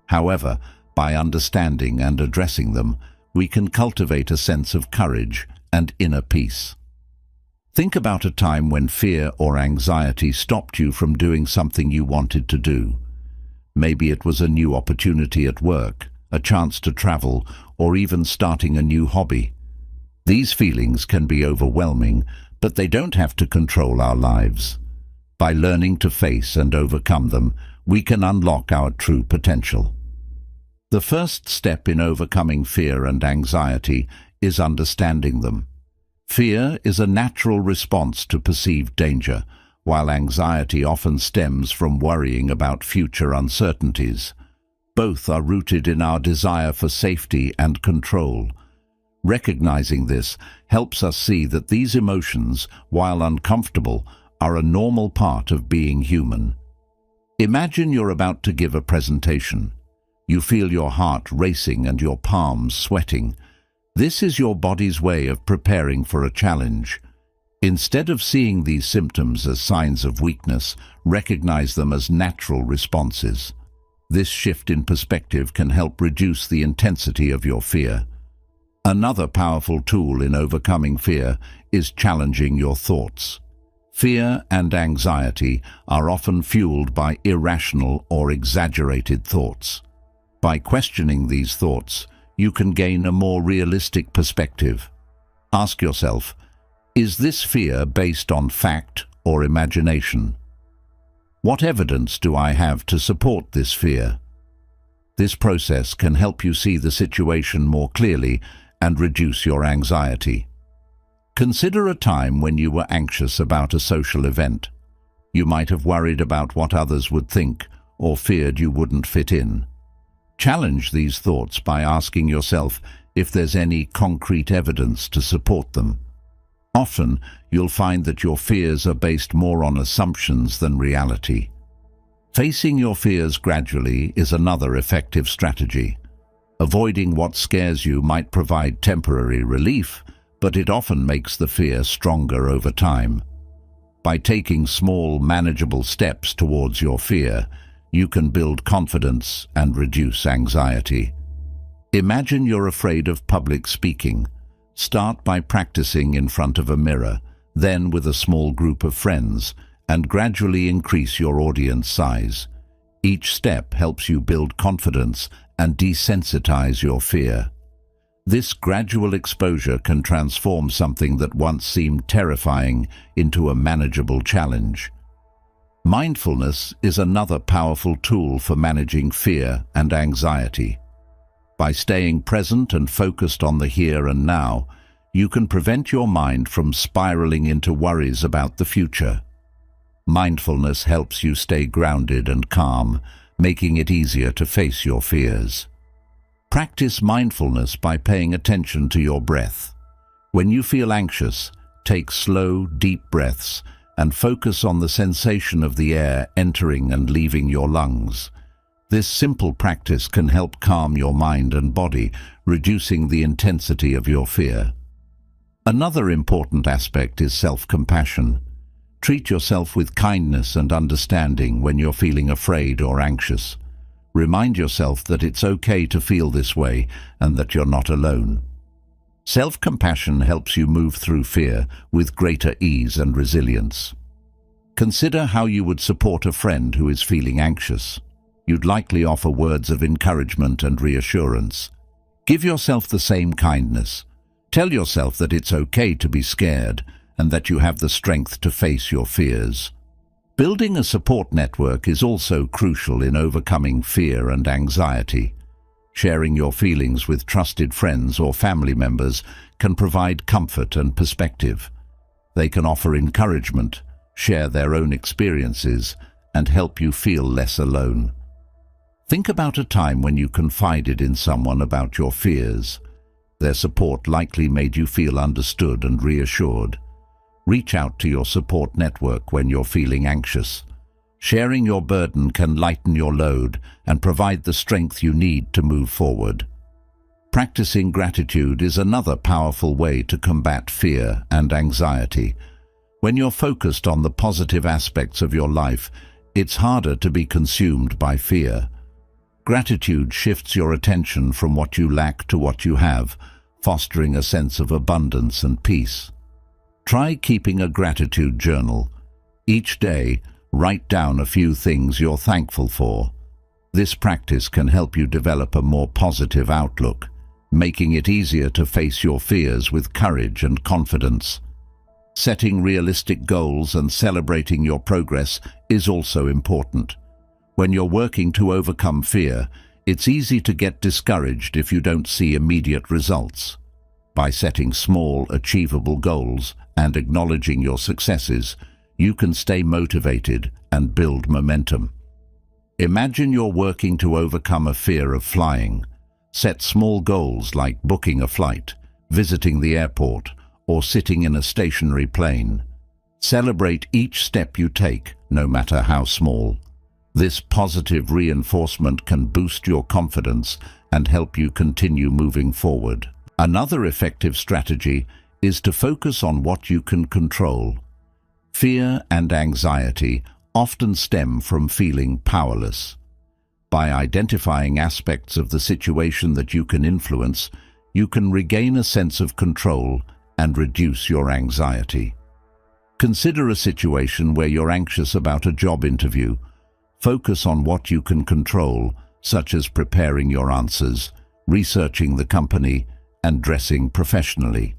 However, by understanding and addressing them, we can cultivate a sense of courage and inner peace. Think about a time when fear or anxiety stopped you from doing something you wanted to do. Maybe it was a new opportunity at work, a chance to travel, or even starting a new hobby. These feelings can be overwhelming, but they don't have to control our lives. By learning to face and overcome them, we can unlock our true potential. The first step in overcoming fear and anxiety is understanding them. Fear is a natural response to perceived danger, while anxiety often stems from worrying about future uncertainties. Both are rooted in our desire for safety and control. Recognizing this helps us see that these emotions, while uncomfortable, are a normal part of being human. Imagine you're about to give a presentation. You feel your heart racing and your palms sweating. This is your body's way of preparing for a challenge. Instead of seeing these symptoms as signs of weakness, recognize them as natural responses. This shift in perspective can help reduce the intensity of your fear. Another powerful tool in overcoming fear is challenging your thoughts. Fear and anxiety are often fueled by irrational or exaggerated thoughts. By questioning these thoughts, you can gain a more realistic perspective. Ask yourself, is this fear based on fact or imagination? What evidence do I have to support this fear? This process can help you see the situation more clearly and reduce your anxiety. Consider a time when you were anxious about a social event. You might have worried about what others would think or feared you wouldn't fit in. Challenge these thoughts by asking yourself if there's any concrete evidence to support them. Often, you'll find that your fears are based more on assumptions than reality. Facing your fears gradually is another effective strategy. Avoiding what scares you might provide temporary relief, but it often makes the fear stronger over time. By taking small, manageable steps towards your fear, you can build confidence and reduce anxiety. Imagine you're afraid of public speaking. Start by practicing in front of a mirror, then with a small group of friends, and gradually increase your audience size. Each step helps you build confidence and desensitize your fear. This gradual exposure can transform something that once seemed terrifying into a manageable challenge. Mindfulness is another powerful tool for managing fear and anxiety. By staying present and focused on the here and now, you can prevent your mind from spiraling into worries about the future. Mindfulness helps you stay grounded and calm, making it easier to face your fears. Practice mindfulness by paying attention to your breath. When you feel anxious, take slow, deep breaths and focus on the sensation of the air entering and leaving your lungs. This simple practice can help calm your mind and body, reducing the intensity of your fear. Another important aspect is self-compassion. Treat yourself with kindness and understanding when you're feeling afraid or anxious. Remind yourself that it's okay to feel this way and that you're not alone. Self-compassion helps you move through fear with greater ease and resilience. Consider how you would support a friend who is feeling anxious. You'd likely offer words of encouragement and reassurance. Give yourself the same kindness. Tell yourself that it's okay to be scared and that you have the strength to face your fears. Building a support network is also crucial in overcoming fear and anxiety. Sharing your feelings with trusted friends or family members can provide comfort and perspective. They can offer encouragement, share their own experiences, and help you feel less alone. Think about a time when you confided in someone about your fears. Their support likely made you feel understood and reassured. Reach out to your support network when you're feeling anxious. Sharing your burden can lighten your load and provide the strength you need to move forward. Practicing gratitude is another powerful way to combat fear and anxiety. When you're focused on the positive aspects of your life, it's harder to be consumed by fear. Gratitude shifts your attention from what you lack to what you have, fostering a sense of abundance and peace. Try keeping a gratitude journal. Each day, write down a few things you're thankful for. This practice can help you develop a more positive outlook, making it easier to face your fears with courage and confidence. Setting realistic goals and celebrating your progress is also important. When you're working to overcome fear, it's easy to get discouraged if you don't see immediate results. By setting small, achievable goals and acknowledging your successes, you can stay motivated and build momentum. Imagine you're working to overcome a fear of flying. Set small goals like booking a flight, visiting the airport, or sitting in a stationary plane. Celebrate each step you take, no matter how small. This positive reinforcement can boost your confidence and help you continue moving forward. Another effective strategy is to focus on what you can control. Fear and anxiety often stem from feeling powerless. By identifying aspects of the situation that you can influence, you can regain a sense of control and reduce your anxiety. Consider a situation where you're anxious about a job interview. Focus on what you can control, such as preparing your answers, researching the company, and dressing professionally.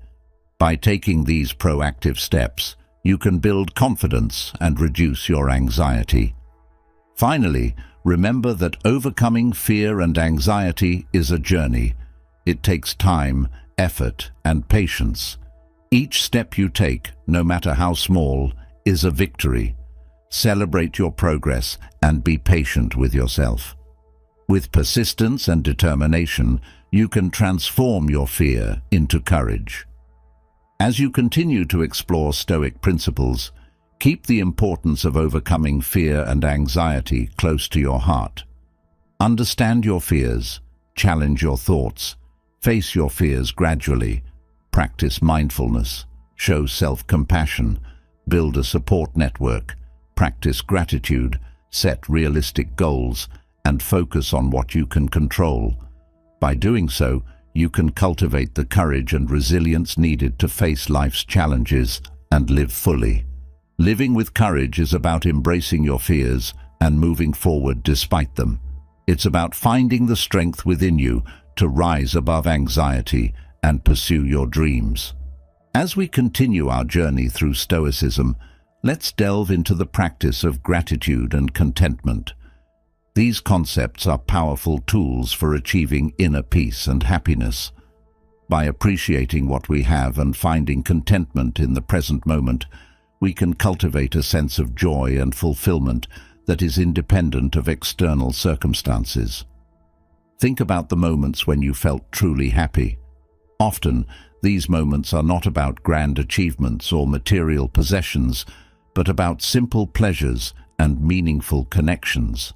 By taking these proactive steps, you can build confidence and reduce your anxiety. Finally, remember that overcoming fear and anxiety is a journey. It takes time, effort, and patience. Each step you take, no matter how small, is a victory. Celebrate your progress and be patient with yourself. With persistence and determination, you can transform your fear into courage. As you continue to explore Stoic principles, keep the importance of overcoming fear and anxiety close to your heart. Understand your fears, challenge your thoughts, face your fears gradually, practice mindfulness, show self-compassion, build a support network, practice gratitude, set realistic goals, and focus on what you can control. By doing so, you can cultivate the courage and resilience needed to face life's challenges and live fully. Living with courage is about embracing your fears and moving forward despite them. It's about finding the strength within you to rise above anxiety and pursue your dreams. As we continue our journey through Stoicism, let's delve into the practice of gratitude and contentment. These concepts are powerful tools for achieving inner peace and happiness. By appreciating what we have and finding contentment in the present moment, we can cultivate a sense of joy and fulfillment that is independent of external circumstances. Think about the moments when you felt truly happy. Often, these moments are not about grand achievements or material possessions, but about simple pleasures and meaningful connections.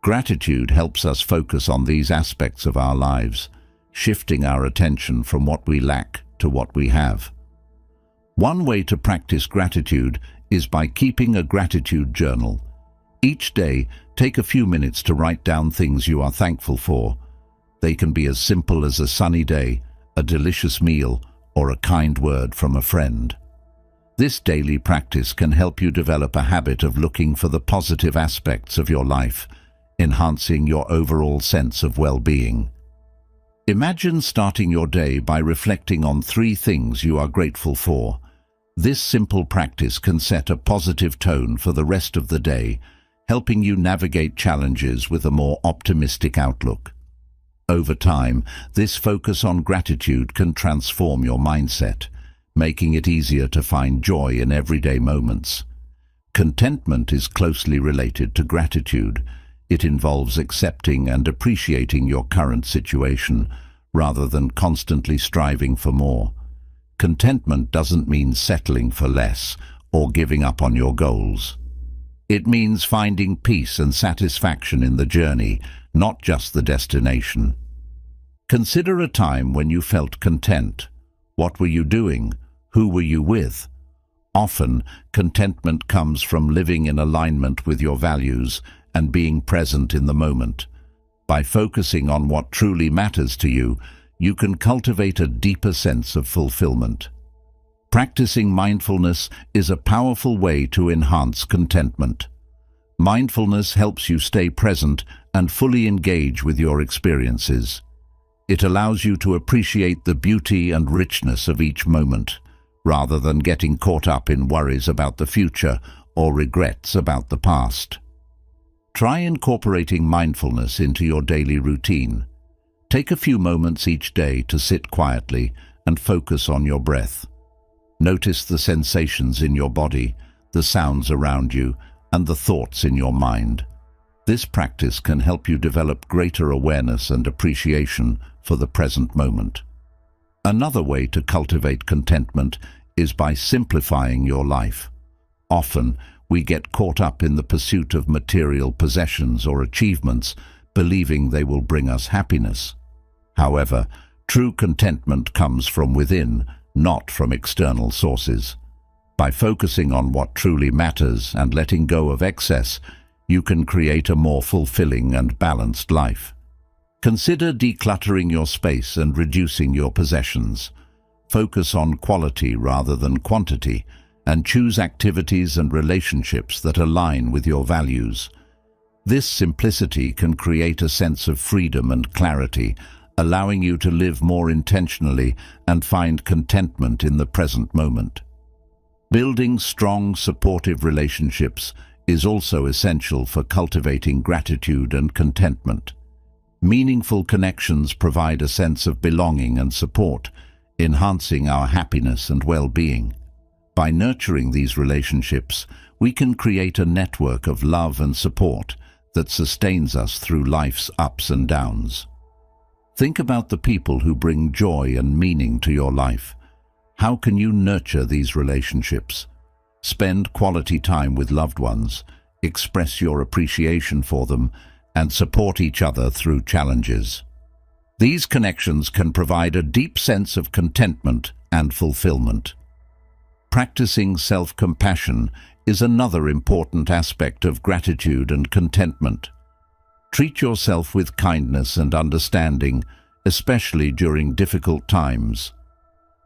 Gratitude helps us focus on these aspects of our lives, shifting our attention from what we lack to what we have. One way to practice gratitude is by keeping a gratitude journal. Each day, take a few minutes to write down things you are thankful for. They can be as simple as a sunny day, a delicious meal, or a kind word from a friend. This daily practice can help you develop a habit of looking for the positive aspects of your life, enhancing your overall sense of well-being. Imagine starting your day by reflecting on 3 things you are grateful for. This simple practice can set a positive tone for the rest of the day, helping you navigate challenges with a more optimistic outlook. Over time, this focus on gratitude can transform your mindset, making it easier to find joy in everyday moments. Contentment is closely related to gratitude. It involves accepting and appreciating your current situation, rather than constantly striving for more. Contentment doesn't mean settling for less or giving up on your goals. It means finding peace and satisfaction in the journey, not just the destination. Consider a time when you felt content. What were you doing? Who were you with? Often, contentment comes from living in alignment with your values and being present in the moment. By focusing on what truly matters to you, you can cultivate a deeper sense of fulfillment. Practicing mindfulness is a powerful way to enhance contentment. Mindfulness helps you stay present and fully engage with your experiences. It allows you to appreciate the beauty and richness of each moment, rather than getting caught up in worries about the future or regrets about the past. Try incorporating mindfulness into your daily routine. Take a few moments each day to sit quietly and focus on your breath. Notice the sensations in your body, the sounds around you, and the thoughts in your mind. This practice can help you develop greater awareness and appreciation for the present moment. Another way to cultivate contentment is by simplifying your life. Often, we get caught up in the pursuit of material possessions or achievements, believing they will bring us happiness. However, true contentment comes from within, not from external sources. By focusing on what truly matters and letting go of excess, you can create a more fulfilling and balanced life. Consider decluttering your space and reducing your possessions. Focus on quality rather than quantity, and choose activities and relationships that align with your values. This simplicity can create a sense of freedom and clarity, allowing you to live more intentionally and find contentment in the present moment. Building strong, supportive relationships is also essential for cultivating gratitude and contentment. Meaningful connections provide a sense of belonging and support, enhancing our happiness and well-being. By nurturing these relationships, we can create a network of love and support that sustains us through life's ups and downs. Think about the people who bring joy and meaning to your life. How can you nurture these relationships? Spend quality time with loved ones, express your appreciation for them, and support each other through challenges. These connections can provide a deep sense of contentment and fulfillment. Practicing self-compassion is another important aspect of gratitude and contentment. Treat yourself with kindness and understanding, especially during difficult times.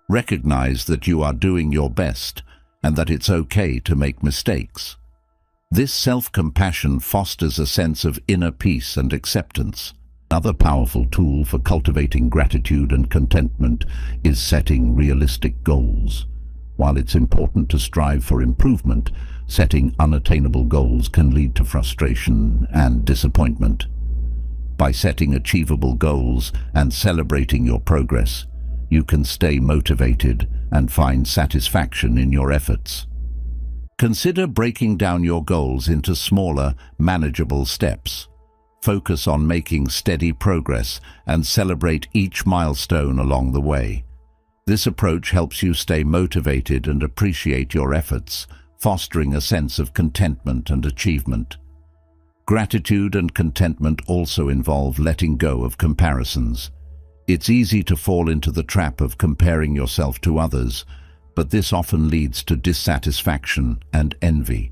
Recognize that you are doing your best and that it's okay to make mistakes. This self-compassion fosters a sense of inner peace and acceptance. Another powerful tool for cultivating gratitude and contentment is setting realistic goals. While it's important to strive for improvement, setting unattainable goals can lead to frustration and disappointment. By setting achievable goals and celebrating your progress, you can stay motivated and find satisfaction in your efforts. Consider breaking down your goals into smaller, manageable steps. Focus on making steady progress and celebrate each milestone along the way. This approach helps you stay motivated and appreciate your efforts, fostering a sense of contentment and achievement. Gratitude and contentment also involve letting go of comparisons. It's easy to fall into the trap of comparing yourself to others, but this often leads to dissatisfaction and envy.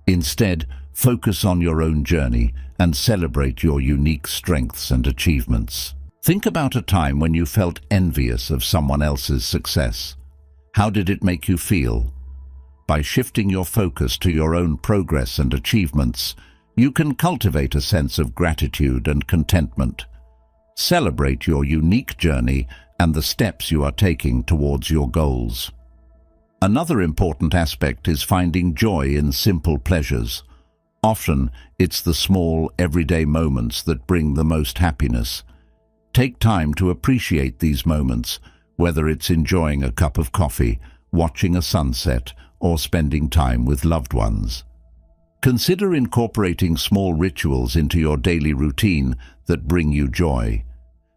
Instead, focus on your own journey and celebrate your unique strengths and achievements. Think about a time when you felt envious of someone else's success. How did it make you feel? By shifting your focus to your own progress and achievements, you can cultivate a sense of gratitude and contentment. Celebrate your unique journey and the steps you are taking towards your goals. Another important aspect is finding joy in simple pleasures. Often, it's the small, everyday moments that bring the most happiness. Take time to appreciate these moments, whether it's enjoying a cup of coffee, watching a sunset, or spending time with loved ones. Consider incorporating small rituals into your daily routine that bring you joy.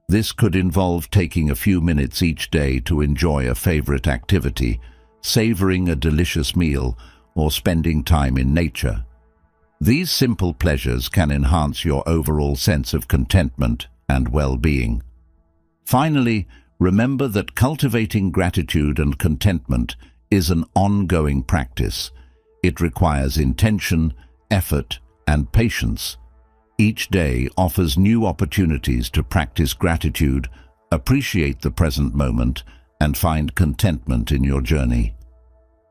This could involve taking a few minutes each day to enjoy a favorite activity, savoring a delicious meal, or spending time in nature. These simple pleasures can enhance your overall sense of contentment and well-being. Finally, remember that cultivating gratitude and contentment is an ongoing practice. It requires intention, effort, and patience. Each day offers new opportunities to practice gratitude, appreciate the present moment, and find contentment in your journey.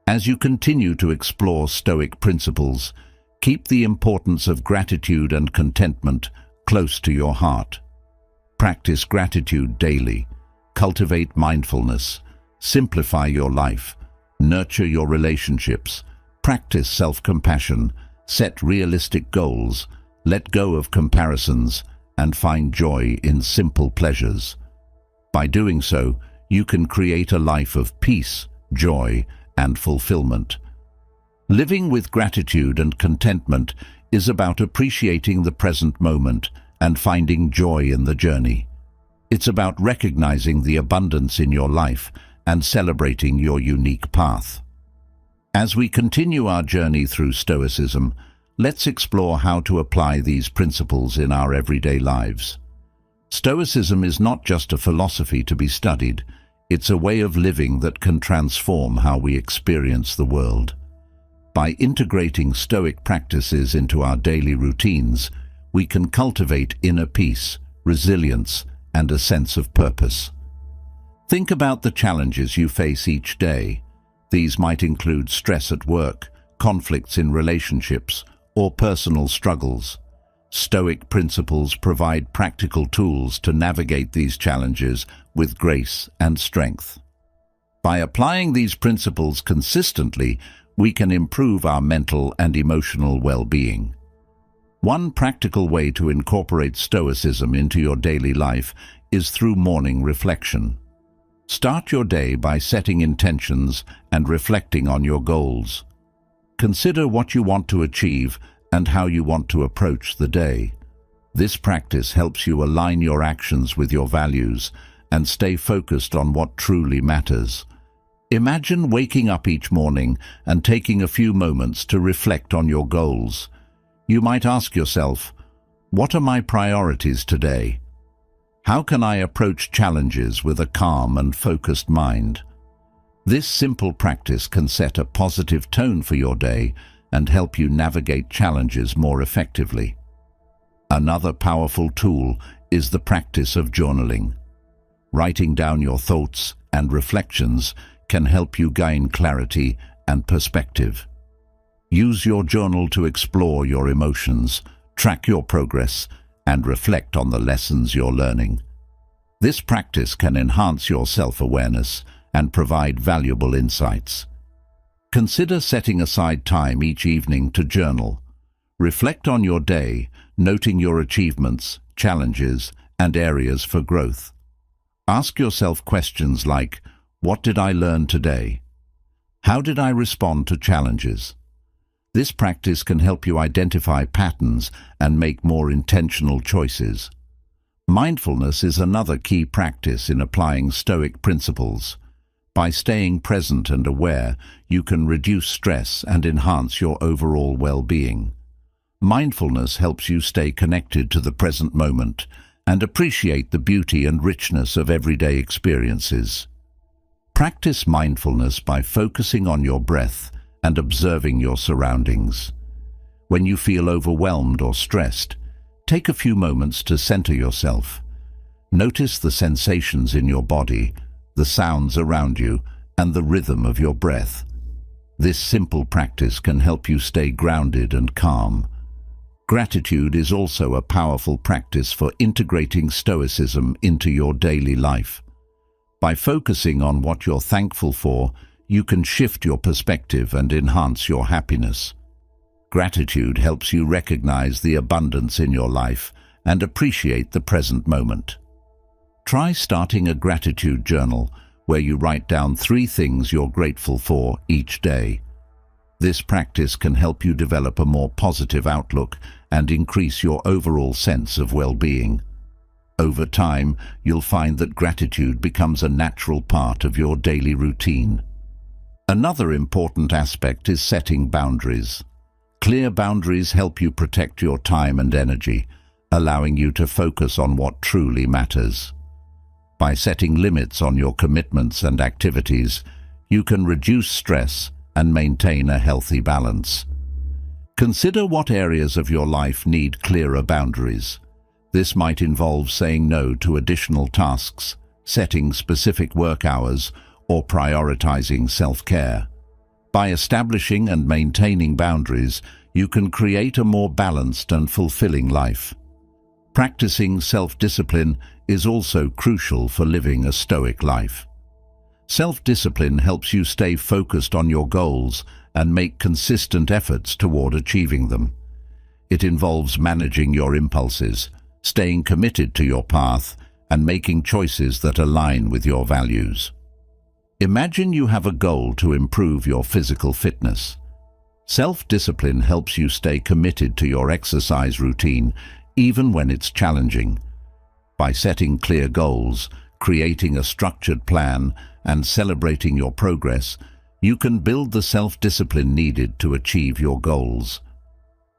As you continue to explore Stoic principles, keep the importance of gratitude and contentment close to your heart. Practice gratitude daily, cultivate mindfulness, simplify your life, nurture your relationships, practice self-compassion, set realistic goals, let go of comparisons, and find joy in simple pleasures. By doing so, you can create a life of peace, joy, and fulfillment. Living with gratitude and contentment is about appreciating the present moment and finding joy in the journey. It's about recognizing the abundance in your life and celebrating your unique path. As we continue our journey through Stoicism, let's explore how to apply these principles in our everyday lives. Stoicism is not just a philosophy to be studied, it's a way of living that can transform how we experience the world. By integrating Stoic practices into our daily routines, we can cultivate inner peace, resilience, and a sense of purpose. Think about the challenges you face each day. These might include stress at work, conflicts in relationships, or personal struggles. Stoic principles provide practical tools to navigate these challenges with grace and strength. By applying these principles consistently, we can improve our mental and emotional well-being. One practical way to incorporate Stoicism into your daily life is through morning reflection. Start your day by setting intentions and reflecting on your goals. Consider what you want to achieve and how you want to approach the day. This practice helps you align your actions with your values and stay focused on what truly matters. Imagine waking up each morning and taking a few moments to reflect on your goals. You might ask yourself, what are my priorities today? How can I approach challenges with a calm and focused mind? This simple practice can set a positive tone for your day and help you navigate challenges more effectively. Another powerful tool is the practice of journaling. Writing down your thoughts and reflections can help you gain clarity and perspective. Use your journal to explore your emotions, track your progress, and reflect on the lessons you're learning. This practice can enhance your self-awareness and provide valuable insights. Consider setting aside time each evening to journal. Reflect on your day, noting your achievements, challenges, and areas for growth. Ask yourself questions like, what did I learn today? How did I respond to challenges? This practice can help you identify patterns and make more intentional choices. Mindfulness is another key practice in applying Stoic principles. By staying present and aware, you can reduce stress and enhance your overall well-being. Mindfulness helps you stay connected to the present moment and appreciate the beauty and richness of everyday experiences. Practice mindfulness by focusing on your breath and observing your surroundings. When you feel overwhelmed or stressed, take a few moments to center yourself. Notice the sensations in your body, the sounds around you, and the rhythm of your breath. This simple practice can help you stay grounded and calm. Gratitude is also a powerful practice for integrating Stoicism into your daily life. By focusing on what you're thankful for, you can shift your perspective and enhance your happiness. Gratitude helps you recognize the abundance in your life and appreciate the present moment. Try starting a gratitude journal where you write down 3 things you're grateful for each day. This practice can help you develop a more positive outlook and increase your overall sense of well-being. Over time, you'll find that gratitude becomes a natural part of your daily routine. Another important aspect is setting boundaries. Clear boundaries help you protect your time and energy, allowing you to focus on what truly matters. By setting limits on your commitments and activities, you can reduce stress and maintain a healthy balance. Consider what areas of your life need clearer boundaries. This might involve saying no to additional tasks, setting specific work hours, or prioritizing self-care. By establishing and maintaining boundaries, you can create a more balanced and fulfilling life. Practicing self-discipline is also crucial for living a Stoic life. Self-discipline helps you stay focused on your goals and make consistent efforts toward achieving them. It involves managing your impulses, staying committed to your path, and making choices that align with your values. Imagine you have a goal to improve your physical fitness. Self-discipline helps you stay committed to your exercise routine, even when it's challenging. By setting clear goals, creating a structured plan, and celebrating your progress, you can build the self-discipline needed to achieve your goals.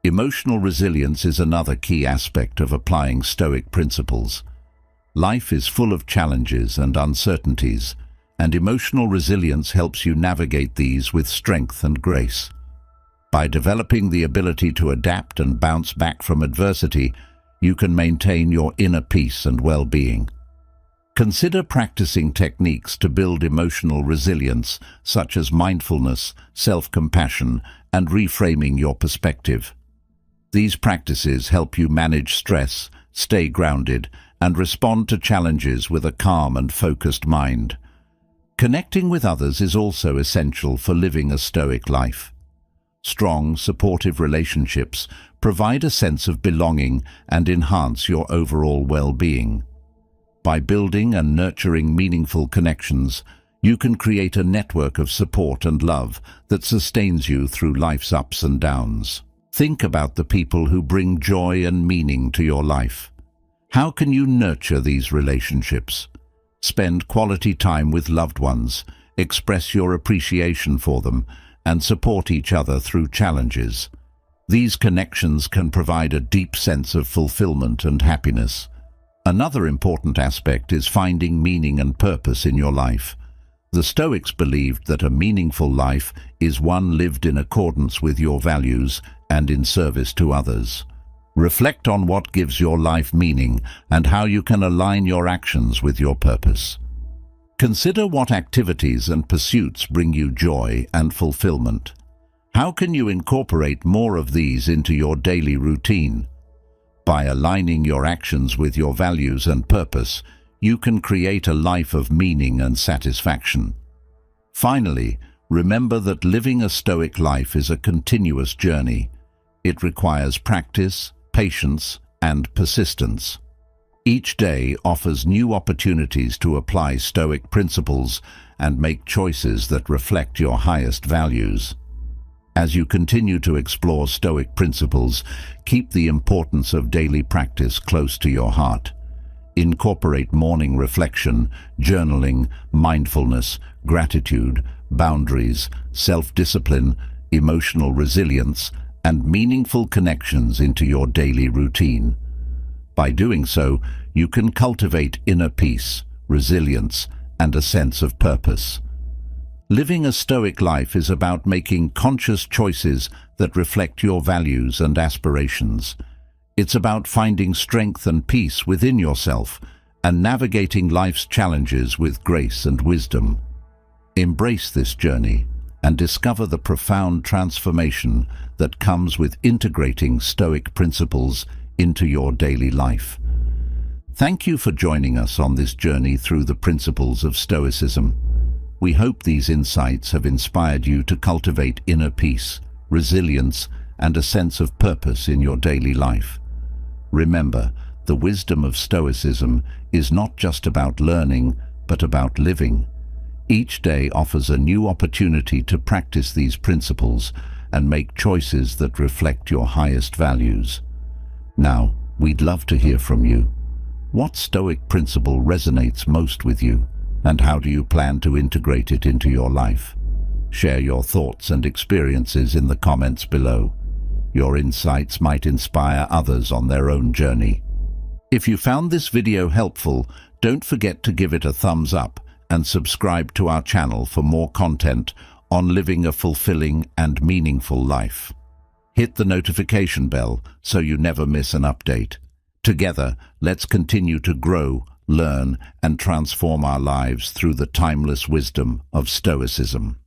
Emotional resilience is another key aspect of applying Stoic principles. Life is full of challenges and uncertainties, and emotional resilience helps you navigate these with strength and grace. By developing the ability to adapt and bounce back from adversity, you can maintain your inner peace and well-being. Consider practicing techniques to build emotional resilience, such as mindfulness, self-compassion, and reframing your perspective. These practices help you manage stress, stay grounded, and respond to challenges with a calm and focused mind. Connecting with others is also essential for living a Stoic life. Strong, supportive relationships provide a sense of belonging and enhance your overall well-being. By building and nurturing meaningful connections, you can create a network of support and love that sustains you through life's ups and downs. Think about the people who bring joy and meaning to your life. How can you nurture these relationships? Spend quality time with loved ones, express your appreciation for them, and support each other through challenges. These connections can provide a deep sense of fulfillment and happiness. Another important aspect is finding meaning and purpose in your life. The Stoics believed that a meaningful life is one lived in accordance with your values and in service to others. Reflect on what gives your life meaning and how you can align your actions with your purpose. Consider what activities and pursuits bring you joy and fulfillment. How can you incorporate more of these into your daily routine? By aligning your actions with your values and purpose, you can create a life of meaning and satisfaction. Finally, remember that living a Stoic life is a continuous journey. It requires practice, patience, and persistence. Each day offers new opportunities to apply Stoic principles and make choices that reflect your highest values. As you continue to explore Stoic principles, keep the importance of daily practice close to your heart. Incorporate morning reflection, journaling, mindfulness, gratitude, boundaries, self-discipline, emotional resilience, and meaningful connections into your daily routine. By doing so, you can cultivate inner peace, resilience, and a sense of purpose. Living a Stoic life is about making conscious choices that reflect your values and aspirations. It's about finding strength and peace within yourself and navigating life's challenges with grace and wisdom. Embrace this journey and discover the profound transformation that comes with integrating Stoic principles into your daily life. Thank you for joining us on this journey through the principles of Stoicism. We hope these insights have inspired you to cultivate inner peace, resilience, and a sense of purpose in your daily life. Remember, the wisdom of Stoicism is not just about learning, but about living. Each day offers a new opportunity to practice these principles and make choices that reflect your highest values. Now, we'd love to hear from you. What Stoic principle resonates most with you, and how do you plan to integrate it into your life? Share your thoughts and experiences in the comments below. Your insights might inspire others on their own journey. If you found this video helpful, don't forget to give it a thumbs up and subscribe to our channel for more content on living a fulfilling and meaningful life. Hit the notification bell so you never miss an update. Together, let's continue to grow, learn, and transform our lives through the timeless wisdom of Stoicism.